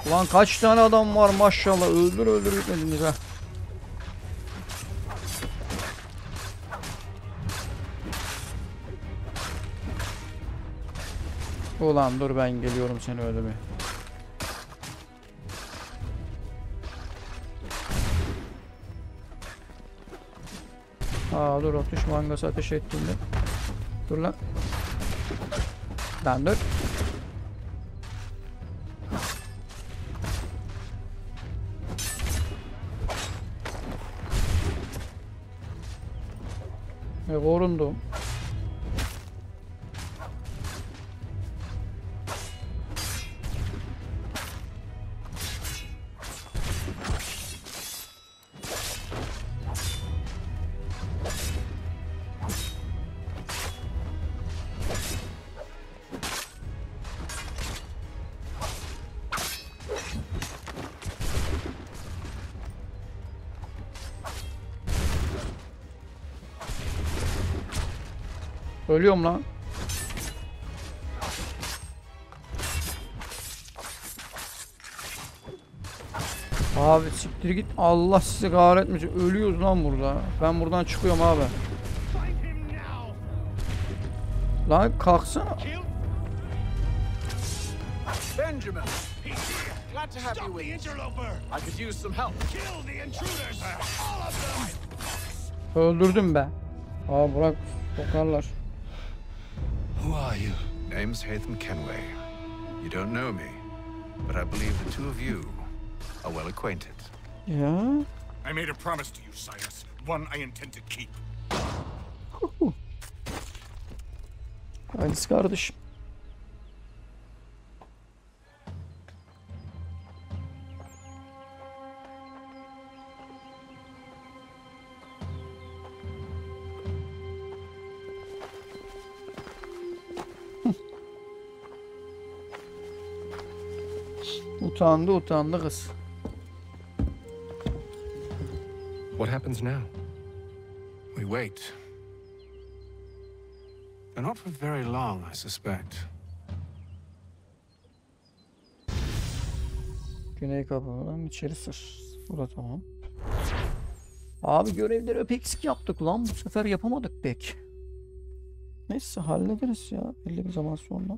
Ulan kaç tane adam var maşallah. Öldür bitmediniz ha. Ulan dur ben geliyorum seni öldürmeye. Dur atış mangası ateş ettiğinde. Dur lan. Ben dur. Korundum. Ölüyorum lan. Abi siktir git. Allah sizi kahretmesin. Ölüyoruz lan burada. Ben buradan çıkıyorum abi. Lan kalksana. Benjamin! Glad to have you with us. I could use some help. Kill the intruders! All of them! Öldürdüm be. Aa bırak. Sokarlar. Who are you? Name's Hatham Kenway. You don't know me, but I believe the two of you are well acquainted. Ya. I made a promise to you, Silas. One I intend to keep. Aynısı kardeşim. Utandı kız. What happens now? We wait. But not for very long, I suspect. Güney kapıdan içeri sır. Bu da tamam. Abi görevleri hep eksik yaptık lan. Bu sefer yapamadık pek. Neyse hallederiz ya. Belli bir zaman sonra.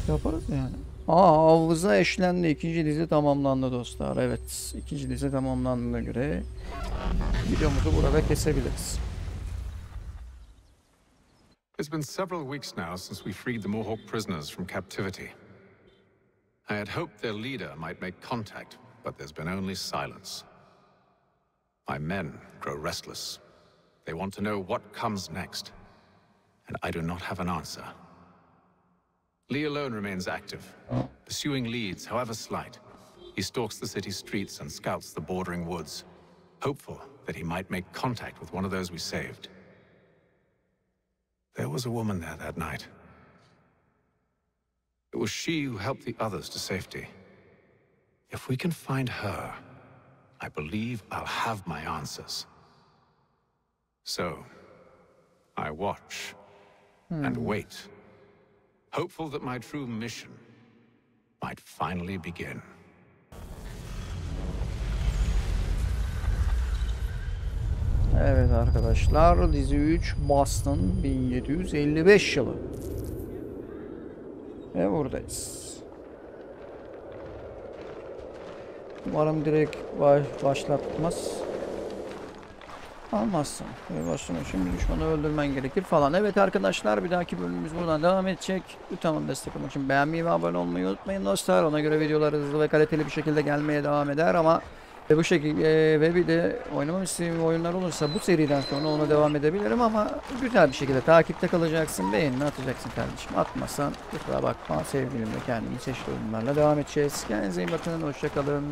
Yaparız yani. Hafıza eşlendi. İkinci dizi tamamlandı dostlar. Evet. İkinci dizi tamamlandığına göre videomuzu burada kesebiliriz. It's been several weeks now since we freed the Mohawk prisoners from captivity. I had hoped their leader might make contact, but there's been only silence. My men grow restless. They want to know what comes next, and I do not have an answer. Lee alone remains active, pursuing leads, however slight. He stalks the city streets and scouts the bordering woods, hopeful that he might make contact with one of those we saved. There was a woman there that night. It was she who helped the others to safety. If we can find her, I believe I'll have my answers. So, I watch and wait, hopeful that my true mission might finally begin. Evet arkadaşlar, dizi 3 Boston 1755 yılı. Ve buradayız. Umarım direkt başlatmaz. Almazsın. Başlamak için bir düşmanı öldürmen gerekir falan. Evet arkadaşlar, bir dahaki bölümümüz buradan devam edecek. Lütfen destek olmak için beğenmeyi ve abone olmayı unutmayın dostlar. Ona göre videolar hızlı ve kaliteli bir şekilde gelmeye devam eder ama bu şekilde ve bir de oynamam istediğim oyunlar olursa bu seriden sonra ona devam edebilirim ama güzel bir şekilde takipte kalacaksın, beğenini atacaksın kardeşim. Atmasan kusura bakma sevgilimle kendimi seçtiği oyunlarla devam edeceğiz. Kendinize iyi bakın, hoşça kalın.